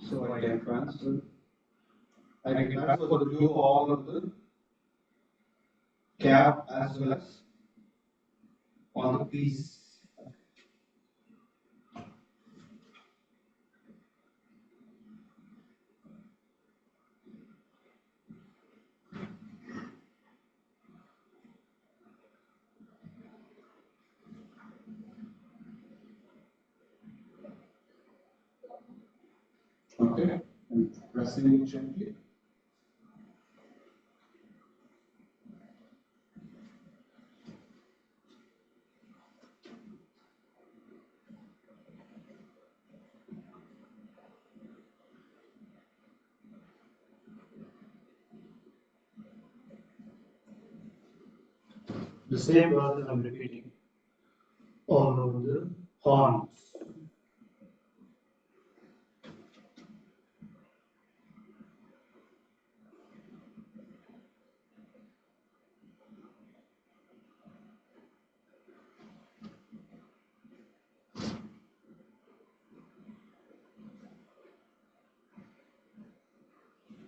S2: So I can transfer the glue all of the cap as well as on the piece. Okay, and pressing it gently. The same process I'm repeating all over the horns.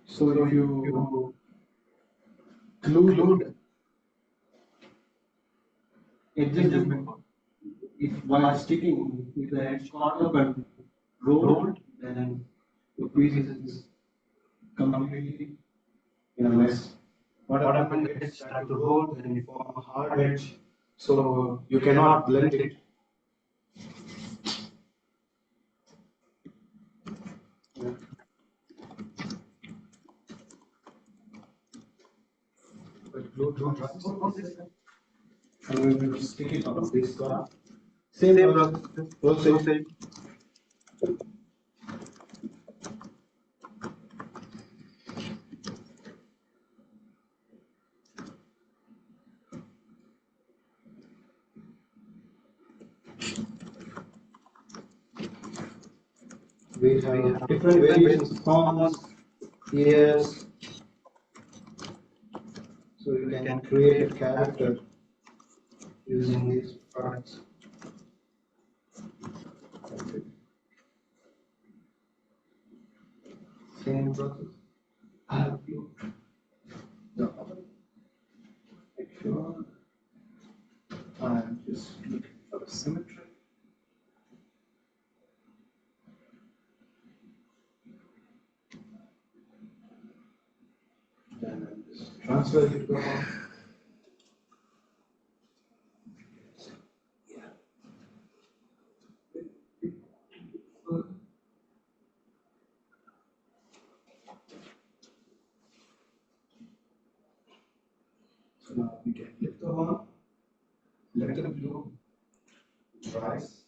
S2: So if you glued it just before, if while sticking, if the edge caught up and rolled, then the piece is completely in a mess. What happens when the edge start to roll, then you form a hard edge, so you cannot blend it. Yeah. But glue dries, and we will stick it on this card. Same process. We have different variations of horns, ears, so you can create a character using these products. Same process. I have to the other. Make sure I'm just looking for the symmetry. Then I just transfer it to the horn. So now we can lift the horn, let the glue dries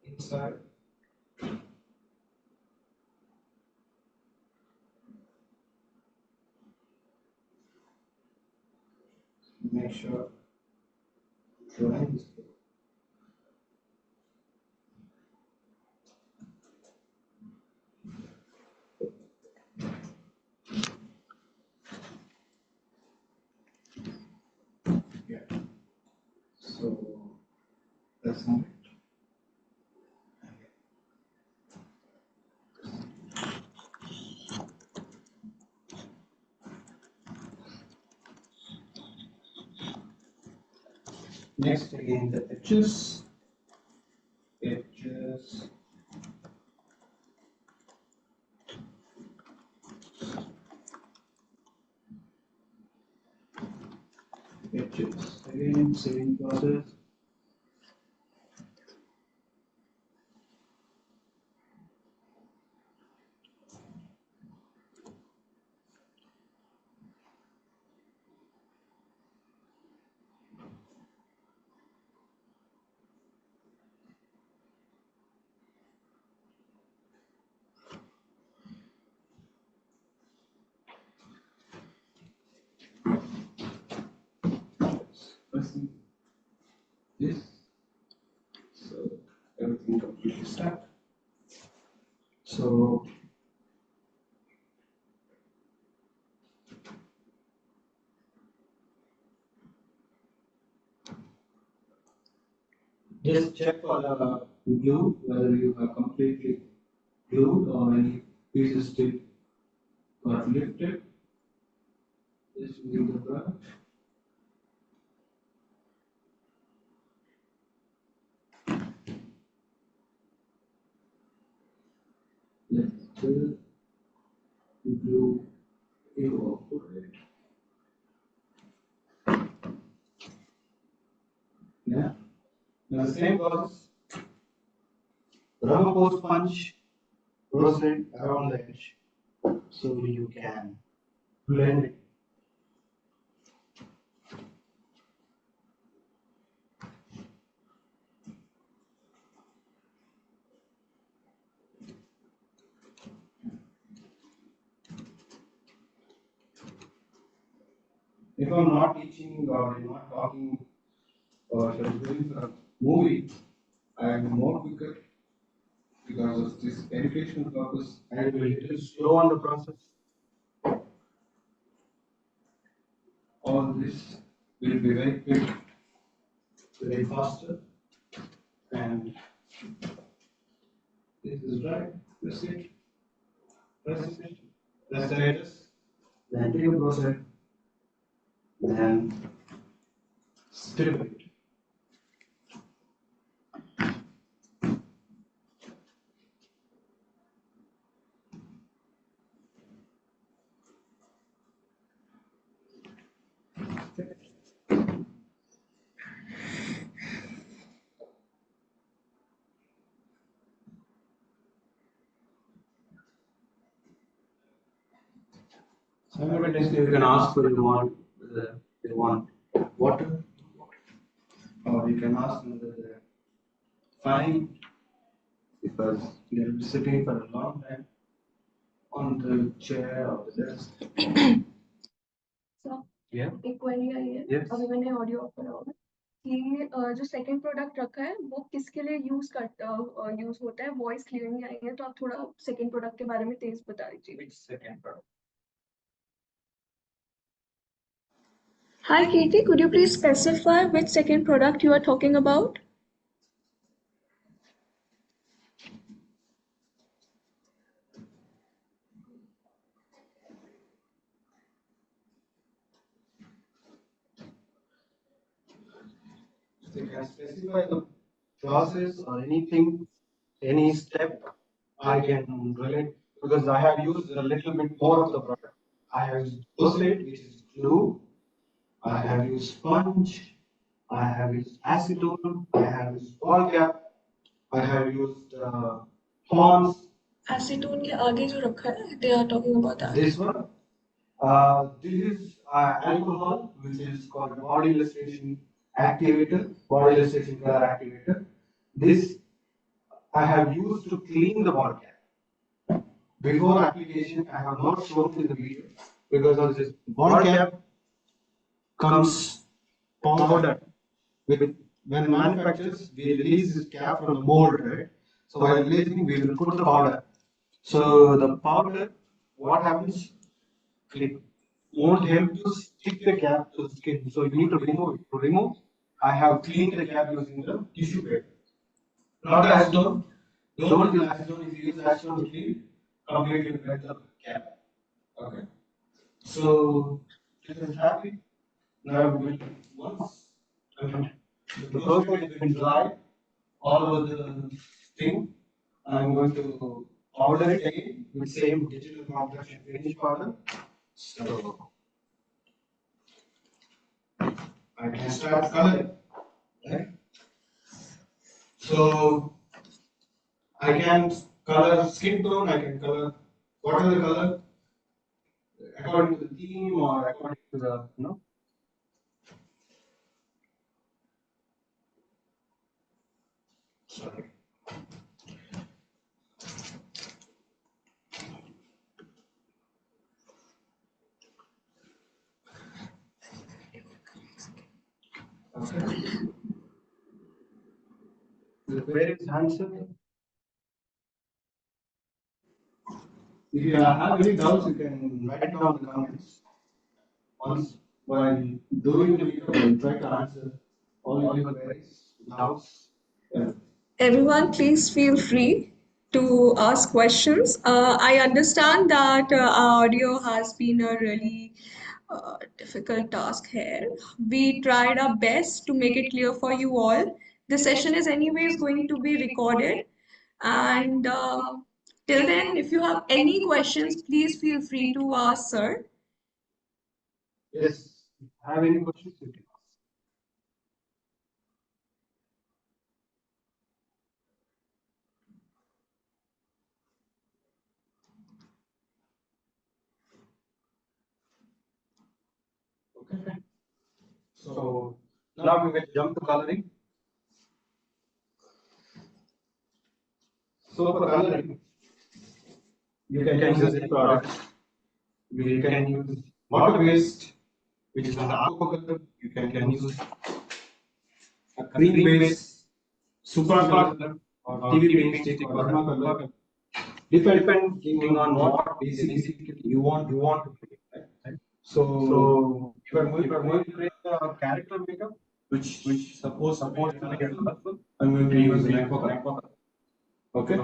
S2: inside. Make sure drying is good. Yeah. So that's it. Next again the edges. Edges. Edges. Again, same process. Pressing this. So everything completely stuck. So just check for the glue whether you have completely glued or any pieces still got lifted. Just using the brush. Let the glue evaporate. Yeah. Now the same process. Rubber post punch, proceed around the edge so you can blend it. If I'm not teaching or I'm not talking or if I'm doing for a movie, I am more quicker because of this educational purpose. I will be a little slow on the process. All this will be very quick, very faster, and this is right. Press it, press it, press the edges, then take a process, then strip it. Simultaneously, you can ask whether they want water, or you can ask whether they're fine because they'll be sitting for a long time on the chair or the desk.
S1: So,
S2: Yeah.
S1: एक query आई है
S2: Yes.
S1: अभी मैंने audio of करा होगा कि जो second product रखा है वो किसके लिए यूज होता है, वॉइस क्लियर नहीं आई है, तो आप थोड़ा सेकंड प्रोडक्ट के बारे में तेज बता दीजिए।
S2: Which second product?
S1: Hi Katie, could you please specify which second product you are talking about?
S2: So you can specify the process or anything, any step I can relate because I have used a little bit more of the product. I have used Prosthetic, which is glue. I have used sponge. I have used acetone. I have used ball cap. I have used horns.
S1: Acetone के आगे जो रखा है, they are talking about that.
S2: This one. This is alcohol, which is called body illustration activator, body illustration color activator. This I have used to clean the ball cap. Before application, I have not shown in the video because of this ball cap comes powder with when manufacturers we release this cap from the mold, right? So while releasing, we will put the powder. So the powder, what happens? It won't help you stick the cap to the skin. So you need to remove it. To remove, I have cleaned the cap using the tissue paper. Not acetone. Don't use acetone. If you use acetone to clean, completely wet the cap. Okay. So this is happy. Now we will once I mean, the process has been dry all over the thing. I'm going to powder it again with same digital complexion finish powder. So I can start coloring. Right? So I can color skin tone, I can color whatever the color according to the theme or according to the sorry. Okay. The query is answered. If you have any doubts, you can write it down in the comments. Once while doing the video, we'll try to answer all your queries, doubts. Yeah.
S1: Everyone, please feel free to ask questions. I understand that our audio has been a really difficult task here. We tried our best to make it clear for you all. The session is anyways going to be recorded. And till then, if you have any questions, please feel free to ask, sir.
S2: Yes. Have any questions? You can ask. Okay. So now we will jump to coloring. So for coloring, you can use any product. We can use water based, which is an aqua color. You can use a cream base, supra color, or TV paint stick or Dharma color. Depending on what basically you want to create. Right? So if you are going to create a character makeup, which suppose to be colorful, I'm going to use an aqua color. Okay.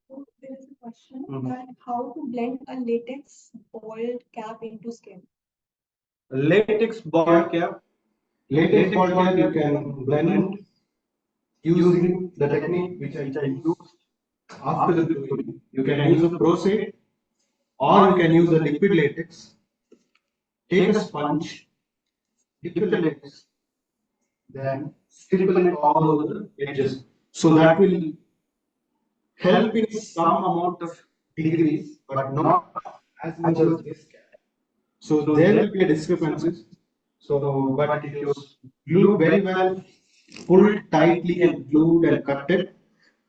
S1: So there is a question that how to blend a latex bald cap into skin.
S2: Latex ball cap. Latex ball cap you can blend using the technique which I used after the gluing. You can use a Prostate or you can use a liquid latex. Take a sponge, dip the latex, then sprinkle it all over the edges. So that will help in some amount of degrees, but not as much as this can. So there will be a discrepancies. So, but if you glue very well, pulled tightly and glued and cut it,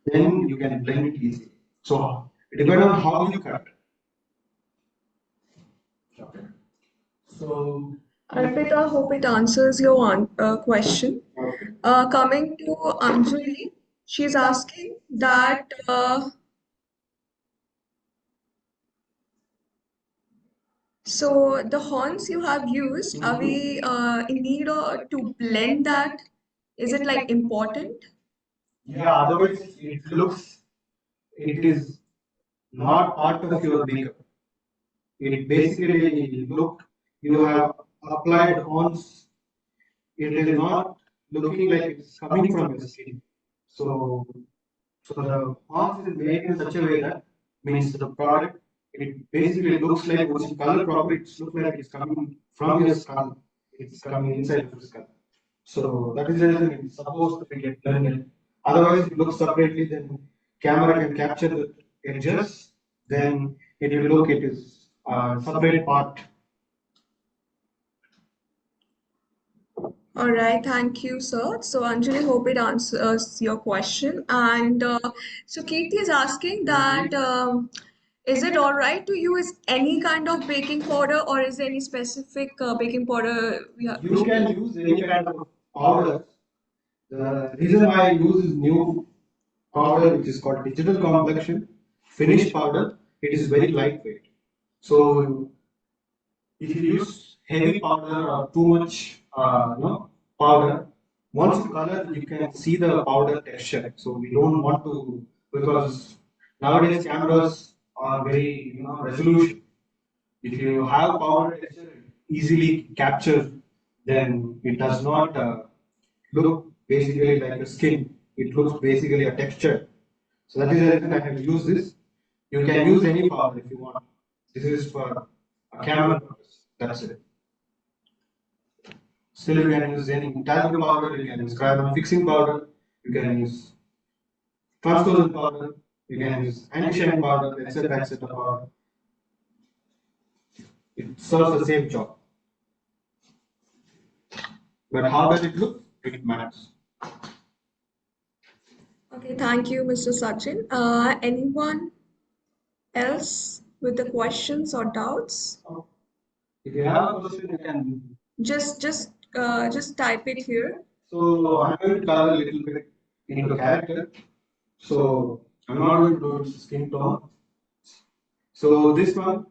S2: then you can blend it easily. So it depends on how you cut. Okay. So
S1: Arpita, hope it answers your question.
S2: Okay.
S1: Coming to Anjali, she's asking that so the horns you have used, are we in need to blend that? Is it like important?
S2: Yeah, otherwise it looks, it is not part of your makeup. It basically look, you have applied horns. It is not looking like it's coming from your skin. So, so the horns is made in such a way that means the product. It basically looks like once you color properly, it looks like it's coming from your skull. It's coming inside of the skull. So that is the reason it's supposed to be get blended. Otherwise, it looks separately. Then camera can capture the edges. Then it will look it is a separate part.
S1: All right, thank you, sir. So Anjali, hope it answers your question. And so Kirti is asking that is it all right to use any kind of baking powder, or is there any specific baking powder we have?
S2: You can use any kind of powder. The reason why I use is new powder, which is called digital complexion finish powder. It is very lightweight. So if you use heavy powder or too much, powder, once you color, you can see the powder texture. So we don't want to, because nowadays cameras are very, resolution. If you have powder texture easily capture, then it does not look basically like a skin. It looks basically a texture. So that is the reason I have used this. You can use any powder if you want. This is for a camera purpose. That's it. Still, you can use any talcum powder, you can use Kryolan fixing powder, you can use translucent powder, you can use anti-shine powder, etc. etc. powder. It serves the same job. But how does it look? It matters.
S1: Okay, thank you, Mr. Sachin. Anyone else with the questions or doubts?
S2: If you have a question, you can.
S1: Just type it here.
S2: So I'm going to color a little bit into character. So I'm not going to do its skin tone. So this one,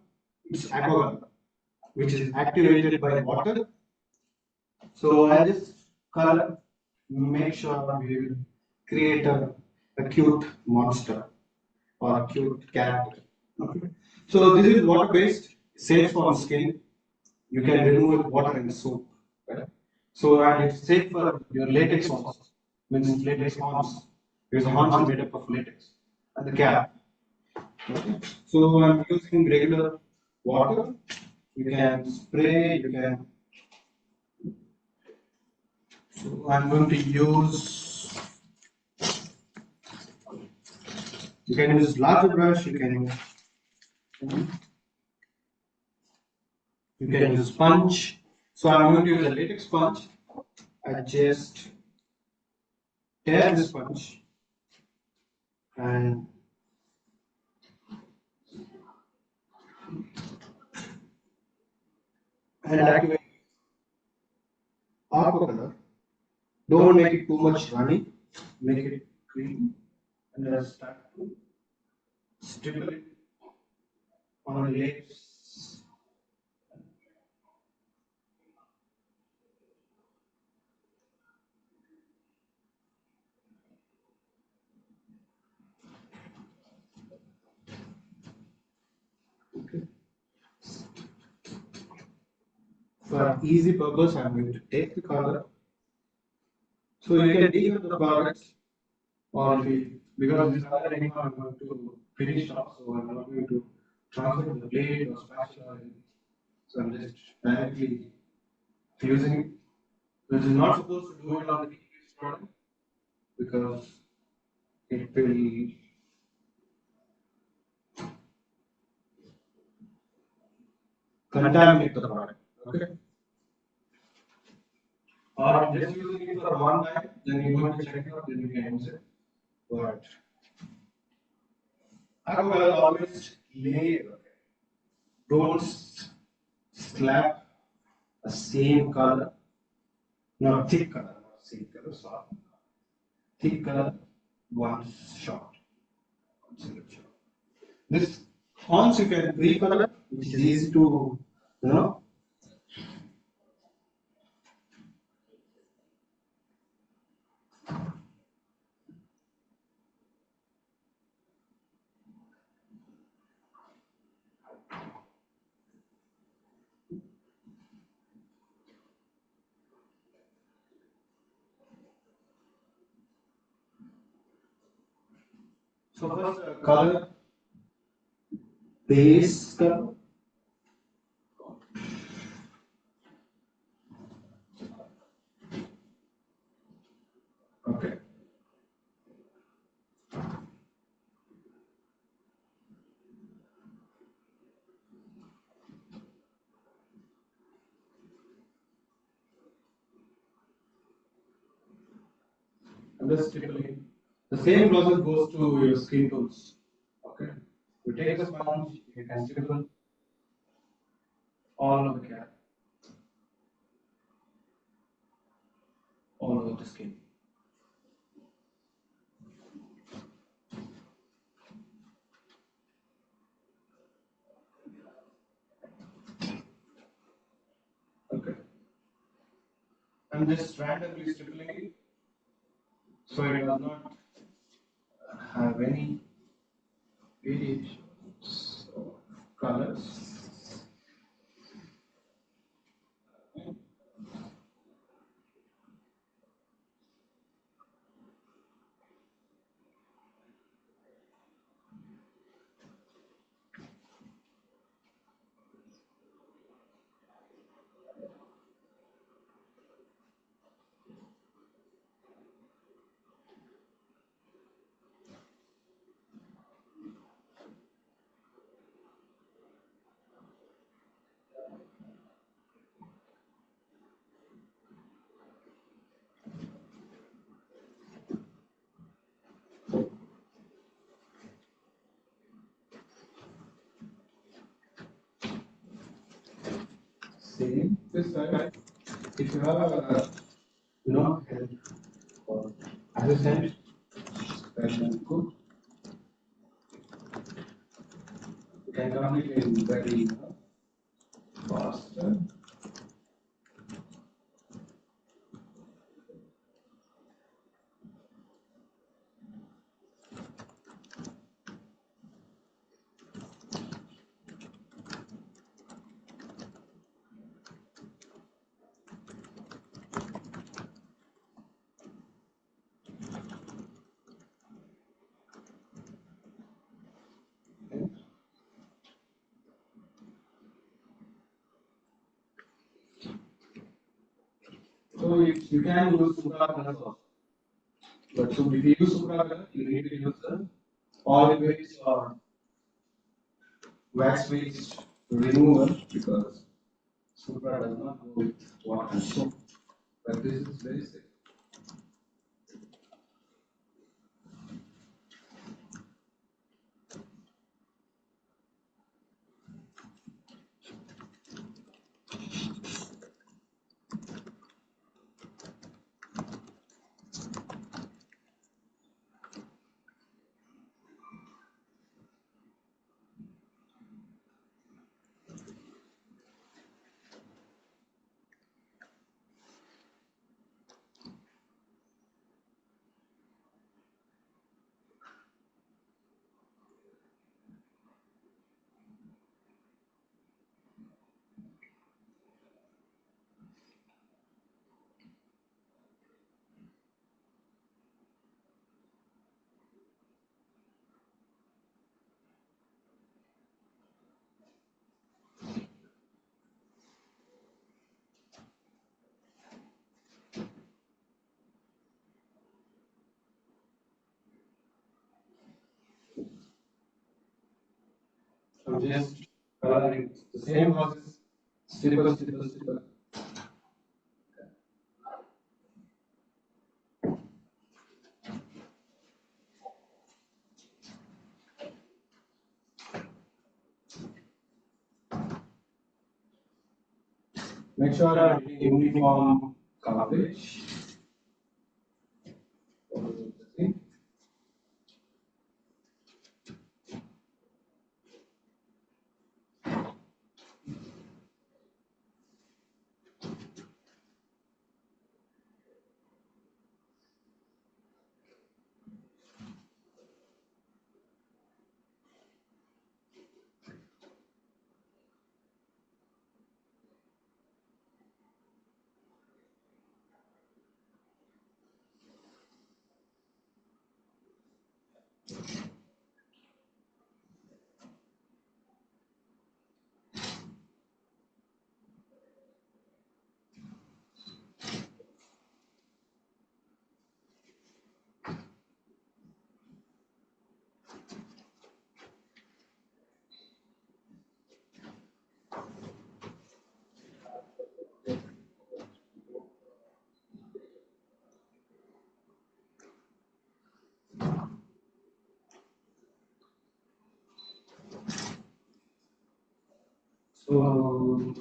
S2: it's aqua color, which is activated by water. So I'll just color, make sure we will create a cute monster or a cute character. Okay. So this is water based, safe on skin. You can remove with water and soap. Right? So and it's safe for your latex also. Means latex horns. Because the horns are made up of latex. And the cap. Okay. So I'm using regular water. You can spray, you can. So I'm going to use, you can use larger brush, you can use sponge. So I'm going to use a latex sponge. I just tear the sponge and activate aqua color. Don't make it too much runny. Make it cream and then start to stipple it on the lips. Okay. For easy purpose, I'm going to take the color. So you can dig into the products, or if you, because this color anyhow I'm going to finish off, so I'm not going to transfer to the blade or spatula or anything. So I'm just directly fusing it. This is not supposed to do it on the TV's product because it will contaminate the product. Okay. Or if just using it for one time, then you're going to check it out, then you can use it. But I will always lay, don't slap a same color, not thick color, not same color, soft. Thick color, one shot. This fonts you can recolor, which is easy to, you know. So first color, base color. Okay. And just typically, the same process goes to your skin tools. Okay. You take a sponge, you can stipple all over the cap, all over the skin. Okay. I'm just randomly stippling it so it does not have any variations of colors. Same this side. If you have a help or assistant, then good. You can complete in very faster. So you can use supra colors also. But so if you use supra color, you need to use the olive based or wax based remover because supra does not go with water and soap. But this is very safe. So just coloring the same process, stipple, stipple, stipple. Make sure I'm getting uniform coverage. So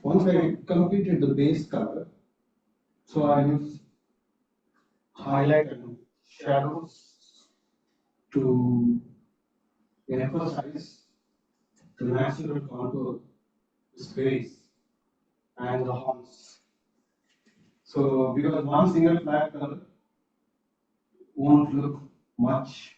S2: once I completed the base color, so I use highlight and shadows to emphasize the natural contour, the space, and the horns. So because one single flat color won't look much.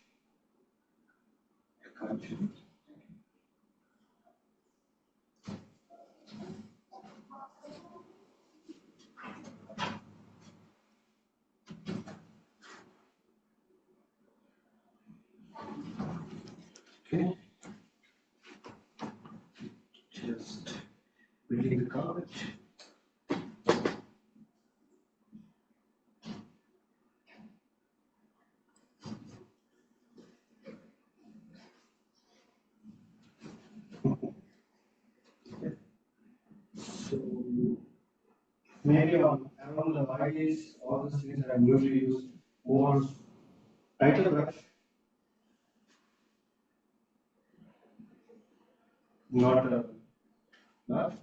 S2: Okay, just building the coverage. So maybe on around the eyes, all the things I'm going to use more tighter brush, not not.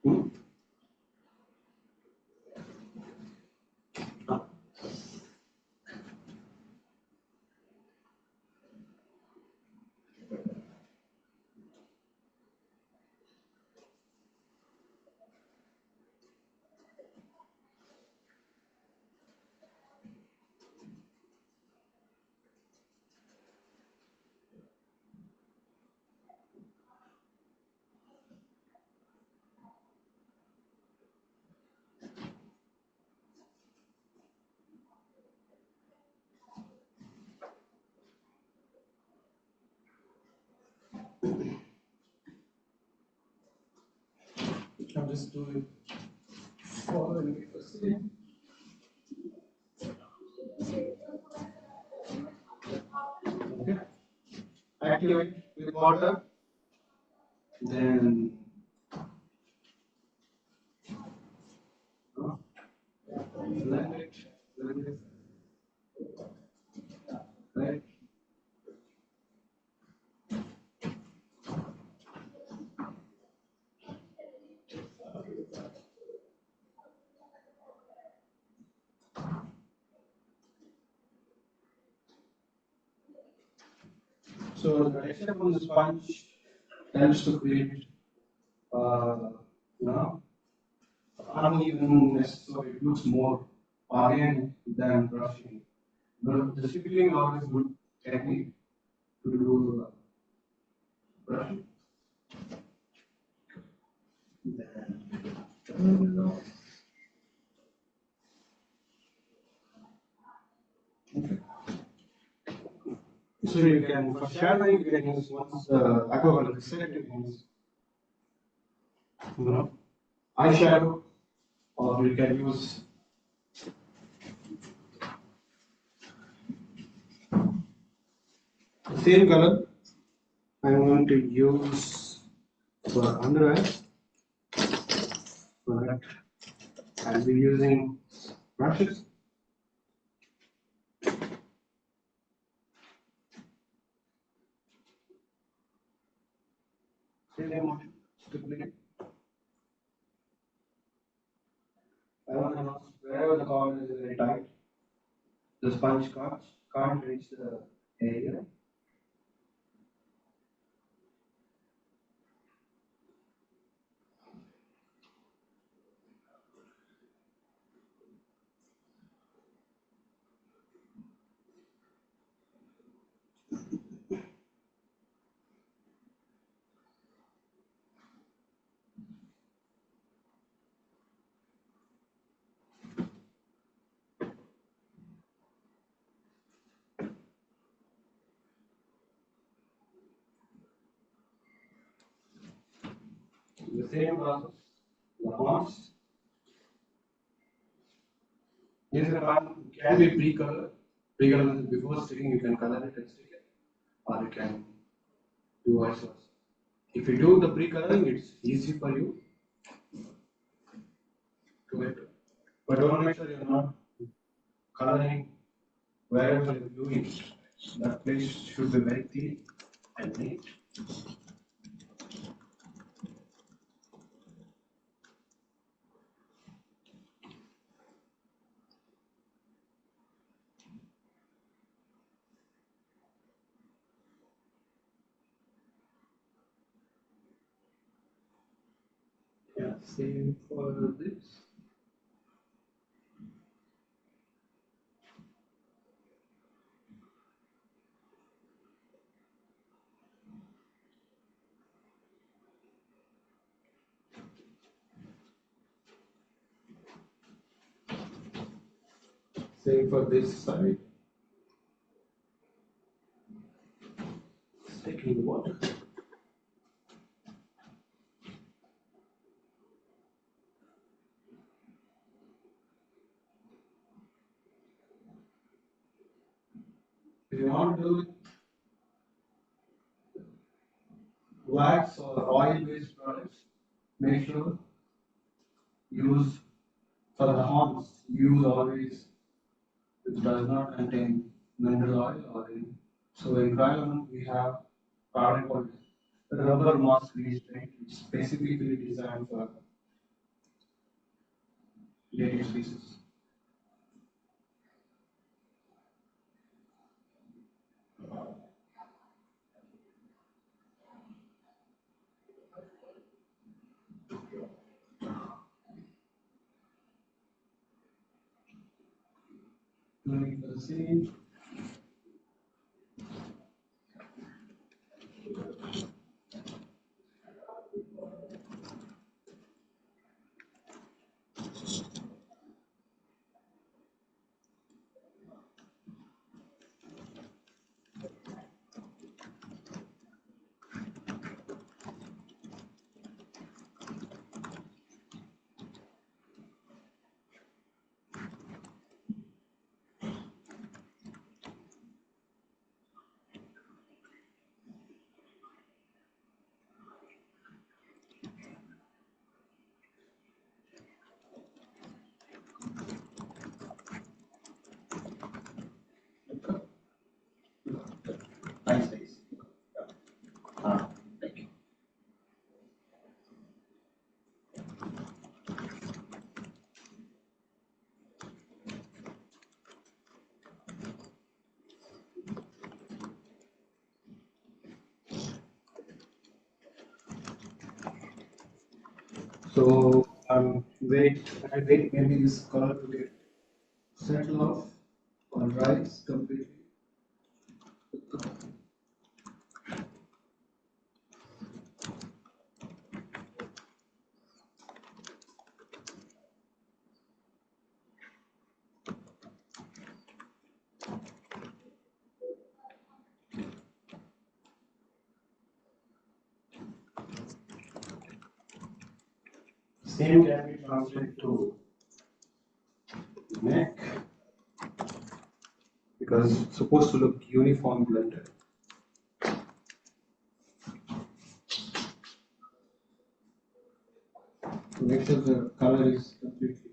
S2: Hmm? I'll just do it for the first thing. Okay. Activate with water, then blend it, right? So the texture from the sponge tends to create, uh, you know, unevenness, so it looks more organic than brushing. The stippling is always good technique to do brushing. Okay. So you can, for shadowing, you can use once aquacolor set, you can use, you know, eyeshadow, or you can use the same color I'm going to use for under eyes. For that, I'll be using brushes. Same motion, stipulate. I want to know wherever the corner is very tight, the sponge can't reach the area. The same process, the horns. This can be pre-colored. Pre-color means before sticking, you can color it and stick it, or you can do vice versa. If you do the pre-coloring, it's easy for you to get it. But don't make sure you're not coloring wherever you're doing it. That place should be very clean and neat. Yeah, same for this. Same for this side. Sticking water. If you want to do it wax or oil-based products, make sure use for the horns. Use always which does not contain mineral oil or in. So in Kryolan we have product called rubber moss grease paint, which is specifically designed for latex pieces. Doing the same. Nice, nice. Thank you. So I wait maybe this color to get settle off or dries completely. Same can be translated to neck because it's supposed to look uniform blended. make sure the color is completely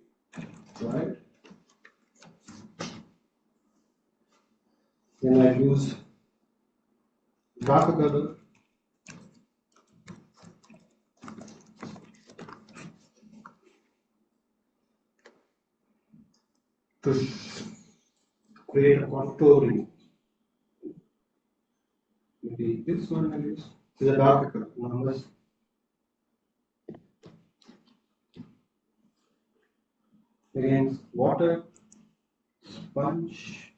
S2: right. Then I use darker color to create a contouring. Maybe this one I use. This is a darker color. Numbers. Again, water, sponge.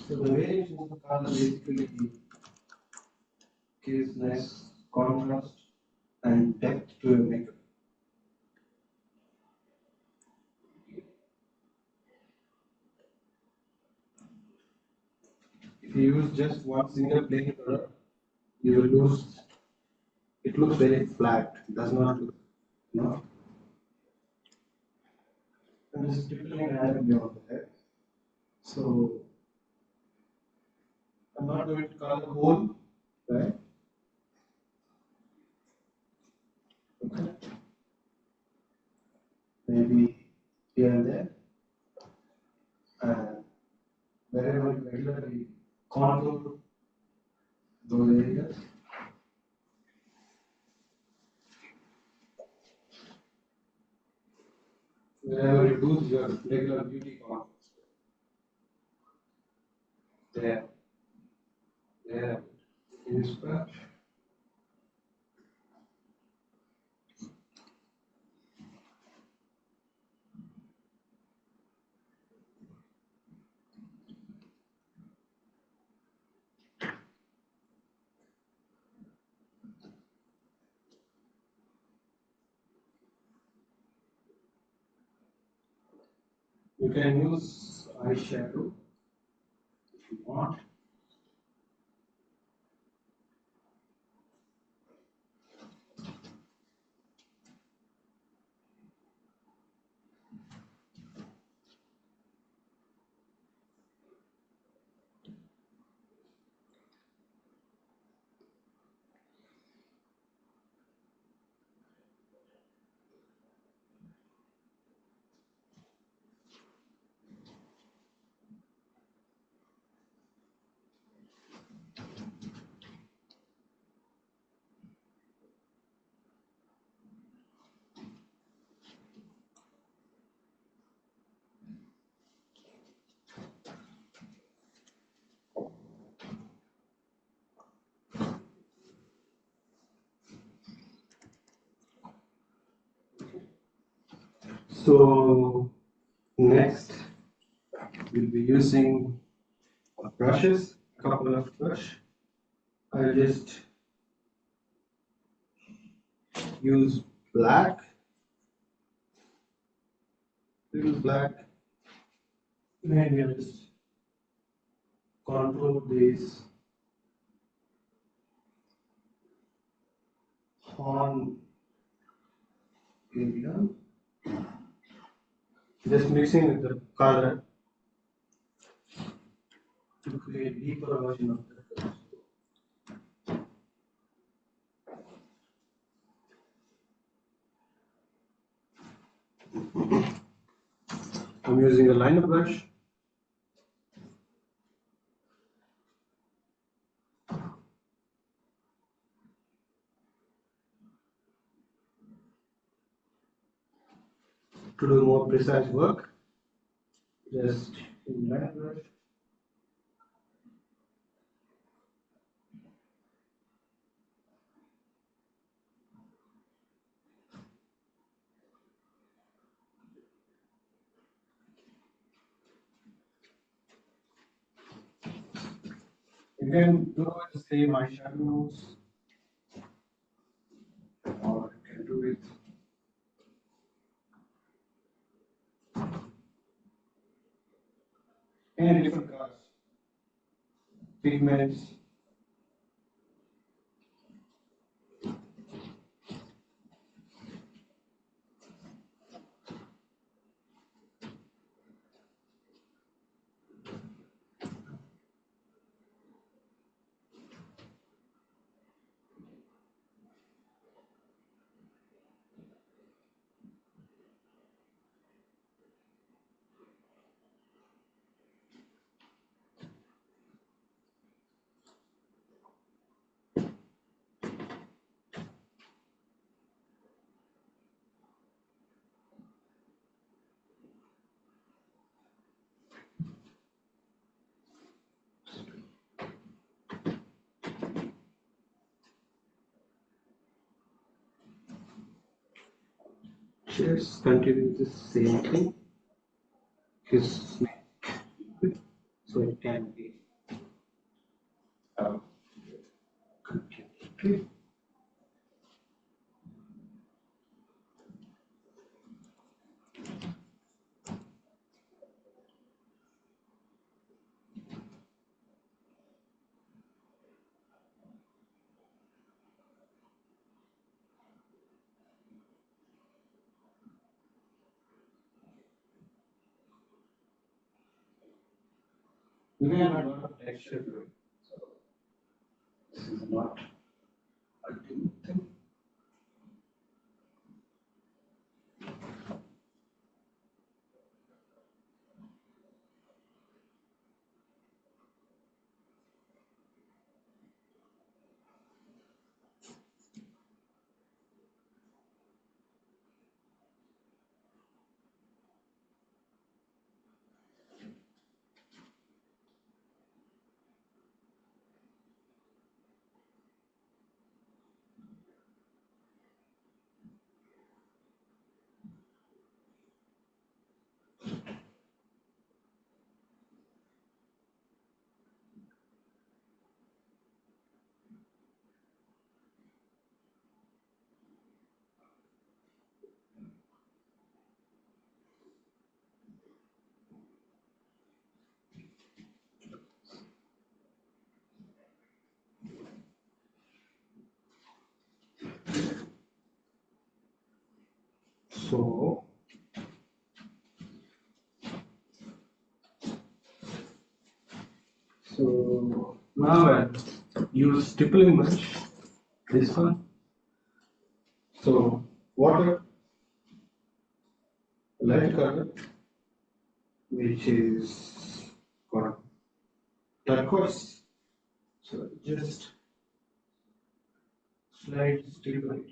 S2: So the variation of the color basically gives nice contrast and depth to your makeup. If you use just one single plain color, you will lose. It looks very flat. It does not look, you know. And this is typically an area on the head. So I'm not going to color the whole, right? Okay. Maybe here and there. And wherever you regularly contour those areas. Wherever you lose your regular beauty contours. There. There. In this brush. You can use eyeshadow if you want. So next we'll be using brushes, a couple of brush. I just use black, little black. Maybe I'll just contour this horn area. Just mixing with the color to create deeper version of the color. I'm using a liner brush. To do more precise work, just in liner brush. You can do the same eyeshadows, or you can do it in different colors, pigments. Just continue the same thing. His neck, so it can be uh, continued. We can add a lot of texture to it. So this is not ultimate thing. So now I'll use stippling brush. This one. So water, light color, which is called turquoise. So just slide stipple it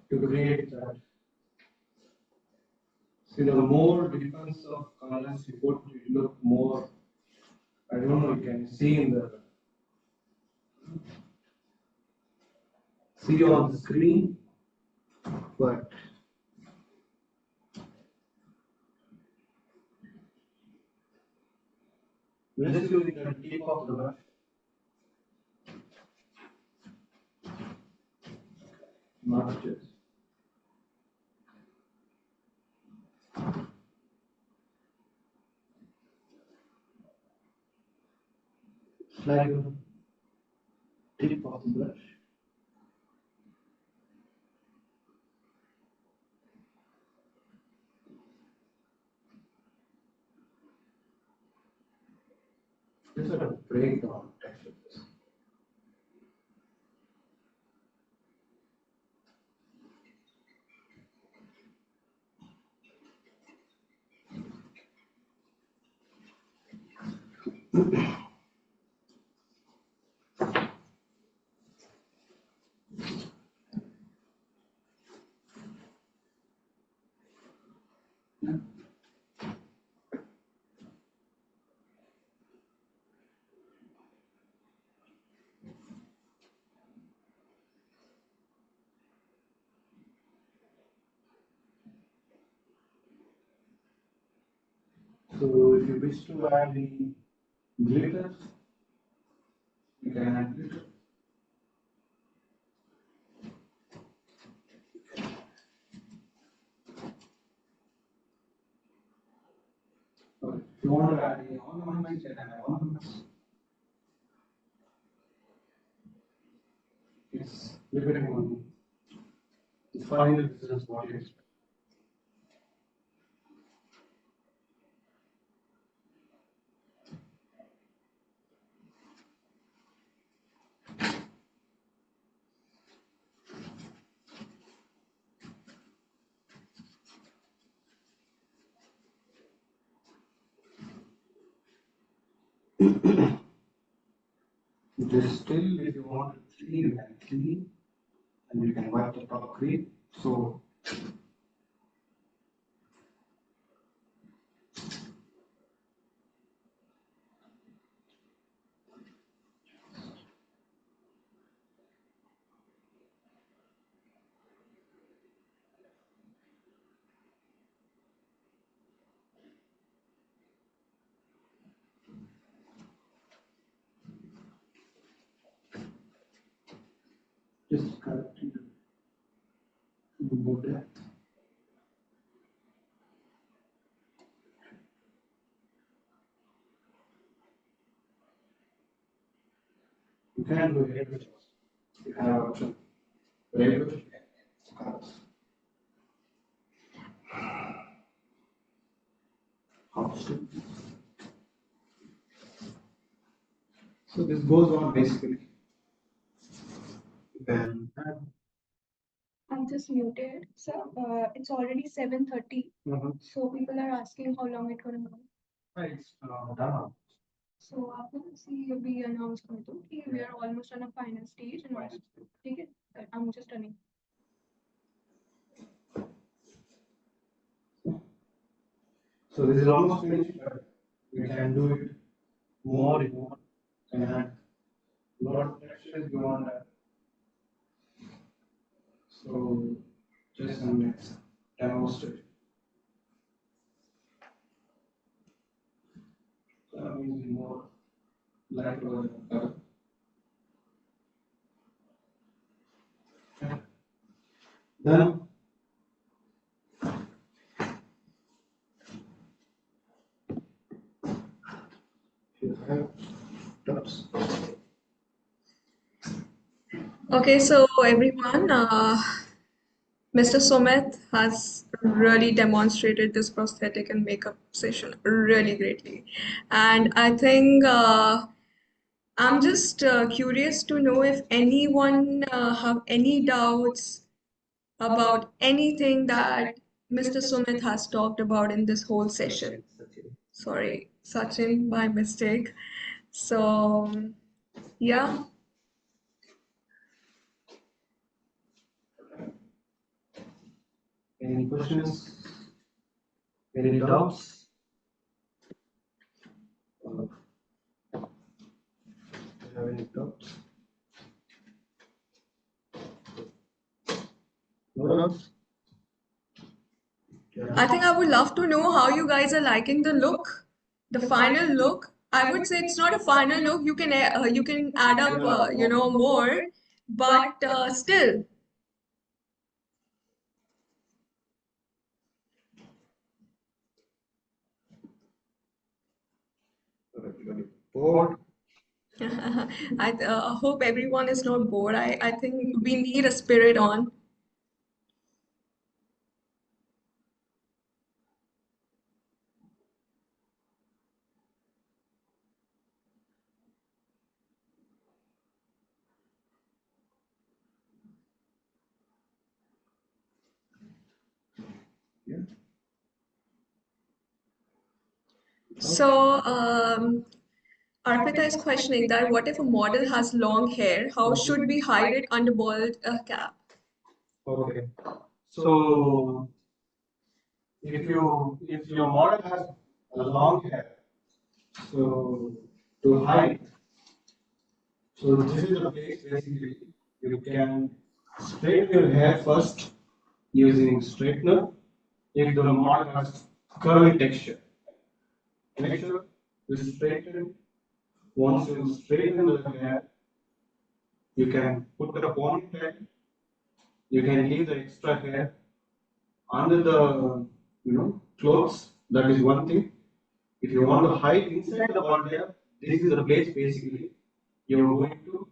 S2: to create that. See, the more difference of colors you put, it look more. I don't know. You can see in the see on the screen, but just using the tip of the brush, not just. Slide the tip of the brush. Just sort of break down texture. So if you wish to add any glitter, you can add glitter. Or if you want to add any ornaments, you can add ornaments. It's depending on the final results what you expect. Just still, if you want to clean, you can clean, and you can wipe the top clean. So Just correcting the more depth. You can do it with you have option. Very good. Option. So this goes on basically. Then
S1: I'm just muted. So it's already 7:30. So people are asking how long it gonna go.
S2: it's done.
S1: So after this, we announced we are almost on a final stage and also, take it. I'm just turning.
S2: So this is almost finished, but we can do it more and more and add a lot of textures beyond that. So just some next demonstrate. So I'm using more light color than color. Then you have tops.
S1: Okay, so everyone, Mr. Sumit has really demonstrated this prosthetic and makeup session really greatly. And I think I'm just curious to know if anyone have any doubts about anything that Mr. Sumit has talked about in this whole session. Sorry, Sachin, by mistake. So, yeah.
S2: Any questions? Any doubts? Do you have any doubts? No doubts?
S1: I think I would love to know how you guys are liking the look, the final look. I would say it's not a final look. You can add up more, but still.
S2: Bored?
S1: I hope everyone is not bored. I think we need a spirit on.
S2: Yeah.
S1: So, Arpita is questioning that what if a model has long hair? How should we hide it under bald cap?
S2: Okay. So if your model has a long hair, so to hide, so this is the place basically you can straighten your hair first using straightener. If the model has curly texture, make sure you straighten. Once you straighten the hair, you can put a ponytail. You can leave the extra hair under the clothes. That is one thing. If you want to hide inside the bald hair, this is the place basically you're going to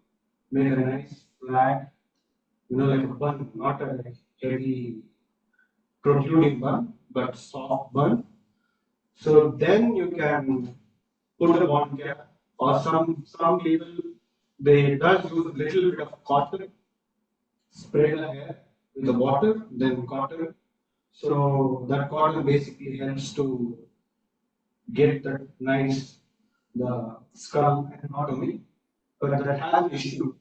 S2: make a nice flat, like a bun, not a heavy protruding bun, but soft bun. So then you can put a bald cap, or some people they does use a little bit of cotton, spray the hair with the water, then cotton. So that cotton basically helps to get that nice the skull anatomy, but that has an issue.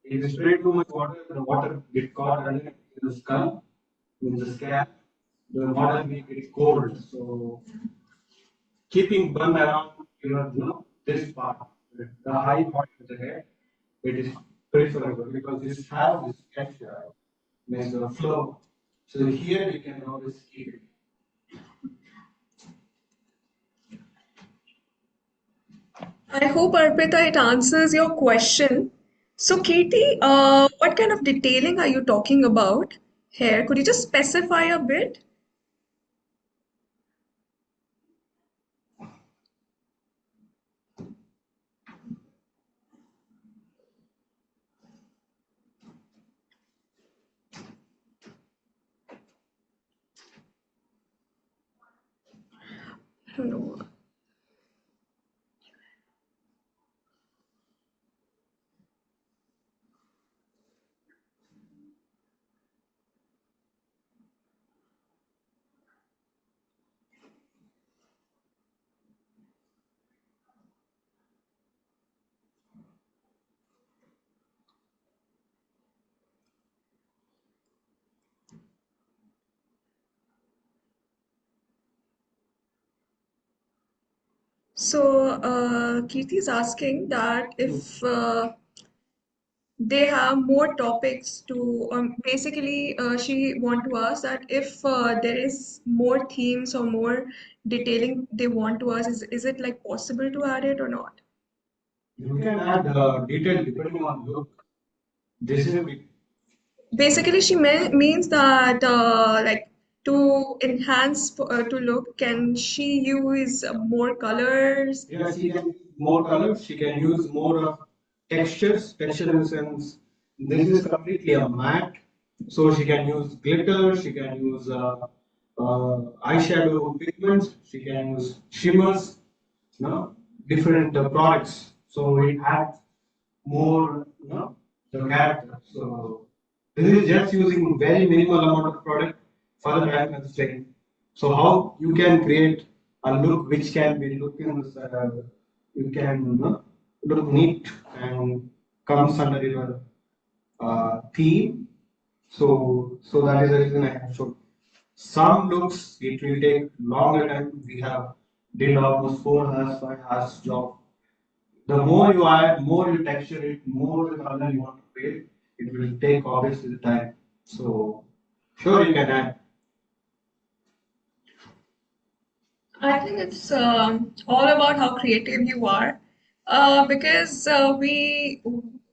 S2: If you spray too much water, the water get caught under the skull, in the scalp. The model may get cold. So keeping bun around this part, the high part of the head, it is preferable because this has this texture, makes the flow. So here you can always keep it.
S1: I hope, Arpita, it answers your question. So, Katie, what kind of detailing are you talking about here? Could you just specify a bit? I don't know. So, Kirti is asking that if they have more topics to, basically, she want to ask that if there is more themes or more detailing they want to ask, is it like possible to add it or not?
S2: You can add detail depending on look. This is a big.
S1: Basically, she means that like to enhance to look, can she use more colors?
S2: Yeah, she can use more colors. She can use more of textures. Texture in the sense, this is completely a matte. So she can use glitter. She can use eyeshadow pigments. She can use shimmers. No, different products. So it adds more, the character. So this is just using very minimal amount of product for the time constraint. So how you can create a look which can be look in you can look neat and comes under your theme. So that is the reason I have shown. Some looks it will take longer time. We have did almost 4 hours, 5 hours job. The more you add, more you texture it, more the color you want to create, it will take obviously the time. So sure you can add.
S1: I think it's all about how creative you are, because we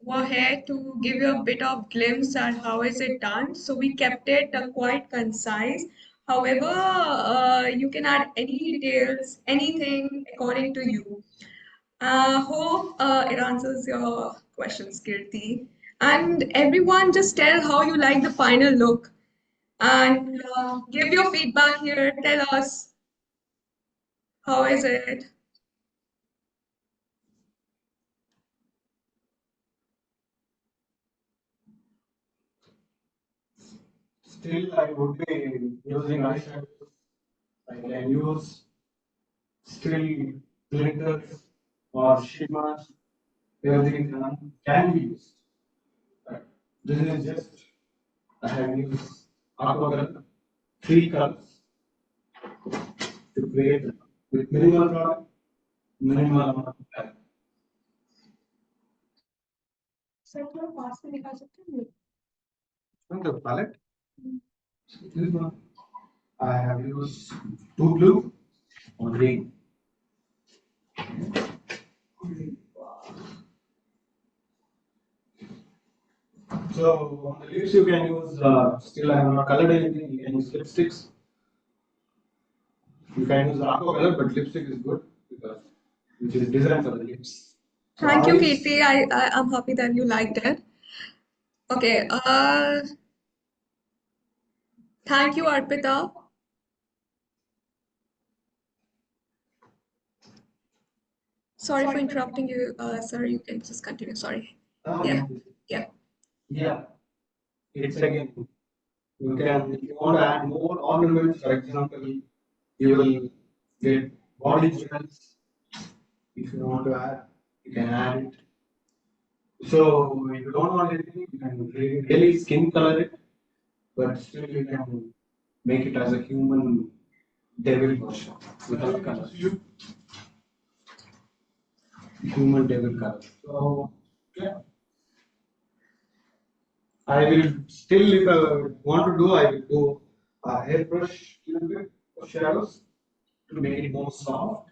S1: were here to give you a bit of glimpse at how is it done. So we kept it quite concise. However, you can add any details, anything according to you. Hope it answers your questions, Kirti. And everyone, just tell how you like the final look and give your feedback here. Tell us how is it.
S2: Still, I would be using eyeshadows. I can use still glitters or shimmers. Everything can be used. Right. This is just I have used aqua color, three colors to create with minimal product, minimal amount of time. And the palette, this one I have used two blue or green. So on the lips you can use still I have not colored anything. You can use lipsticks. You can use aqua color, but lipstick is good because which is designed for the lips. So
S1: Thank you,
S2: eyes.
S1: Katie. I'm happy that you liked it. Okay. Thank you, Arpita. Sorry for interrupting you, sir. You can just continue. Sorry.
S2: Okay.
S1: Yeah. Yeah.
S2: Yeah, it's again. You can if you want to add more ornaments, for example, you will get body jewels. If you want to add, you can add it. So if you don't want anything, you can really skin color it, but still you can make it as a human devil version without color. Human devil color. So yeah, I will still if I want to do, I will do a hairbrush little bit of shadows to make it more soft.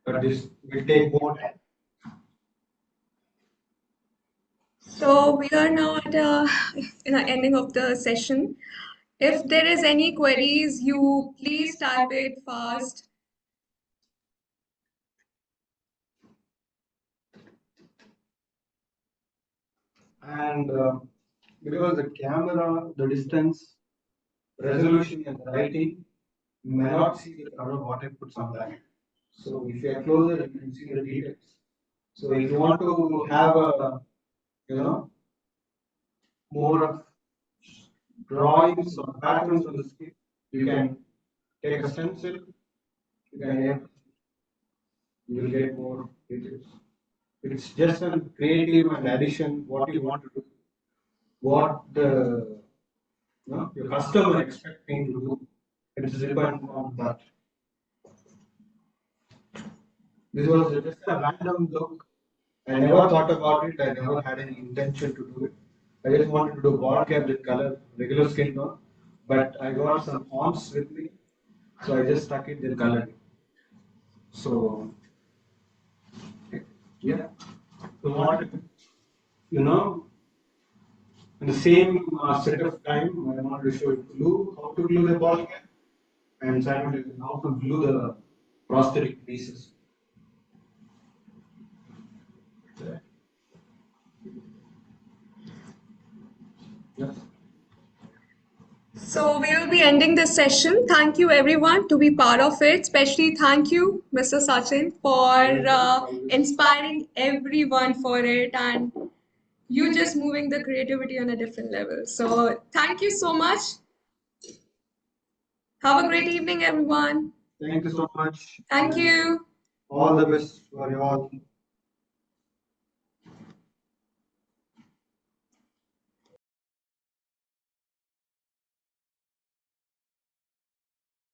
S2: But this will take more time.
S1: So we are now at in the ending of the session. If there is any queries, you please type it fast.
S2: And because the camera, the distance, resolution, and the lighting, you may not see the color what I put on that. So if you are closer, you can see the details. So if you want to have a, you know, more of drawings or patterns on the screen, you can take a stencil, you can you will get more details. It's just a creative and addition what you want to do, what the your customer expecting to do. It is depend on that. This was just a random look. I never thought about it. I never had any intention to do it. I just wanted to do ball cap with color, regular skin tone. But I got some horns with me, so I just stuck it in color. So yeah, so what you know, in the same set of time, I wanted to show you glue, how to glue the ball cap, and simultaneously how to glue the prosthetic pieces. Yes.
S1: So we will be ending this session. Thank you everyone to be part of it. Especially thank you, Mr. Sachin, for inspiring everyone for it and you just moving the creativity on a different level. So thank you so much. Have a great evening, everyone.
S2: Thank you so much.
S1: Thank you.
S2: All the best for you all.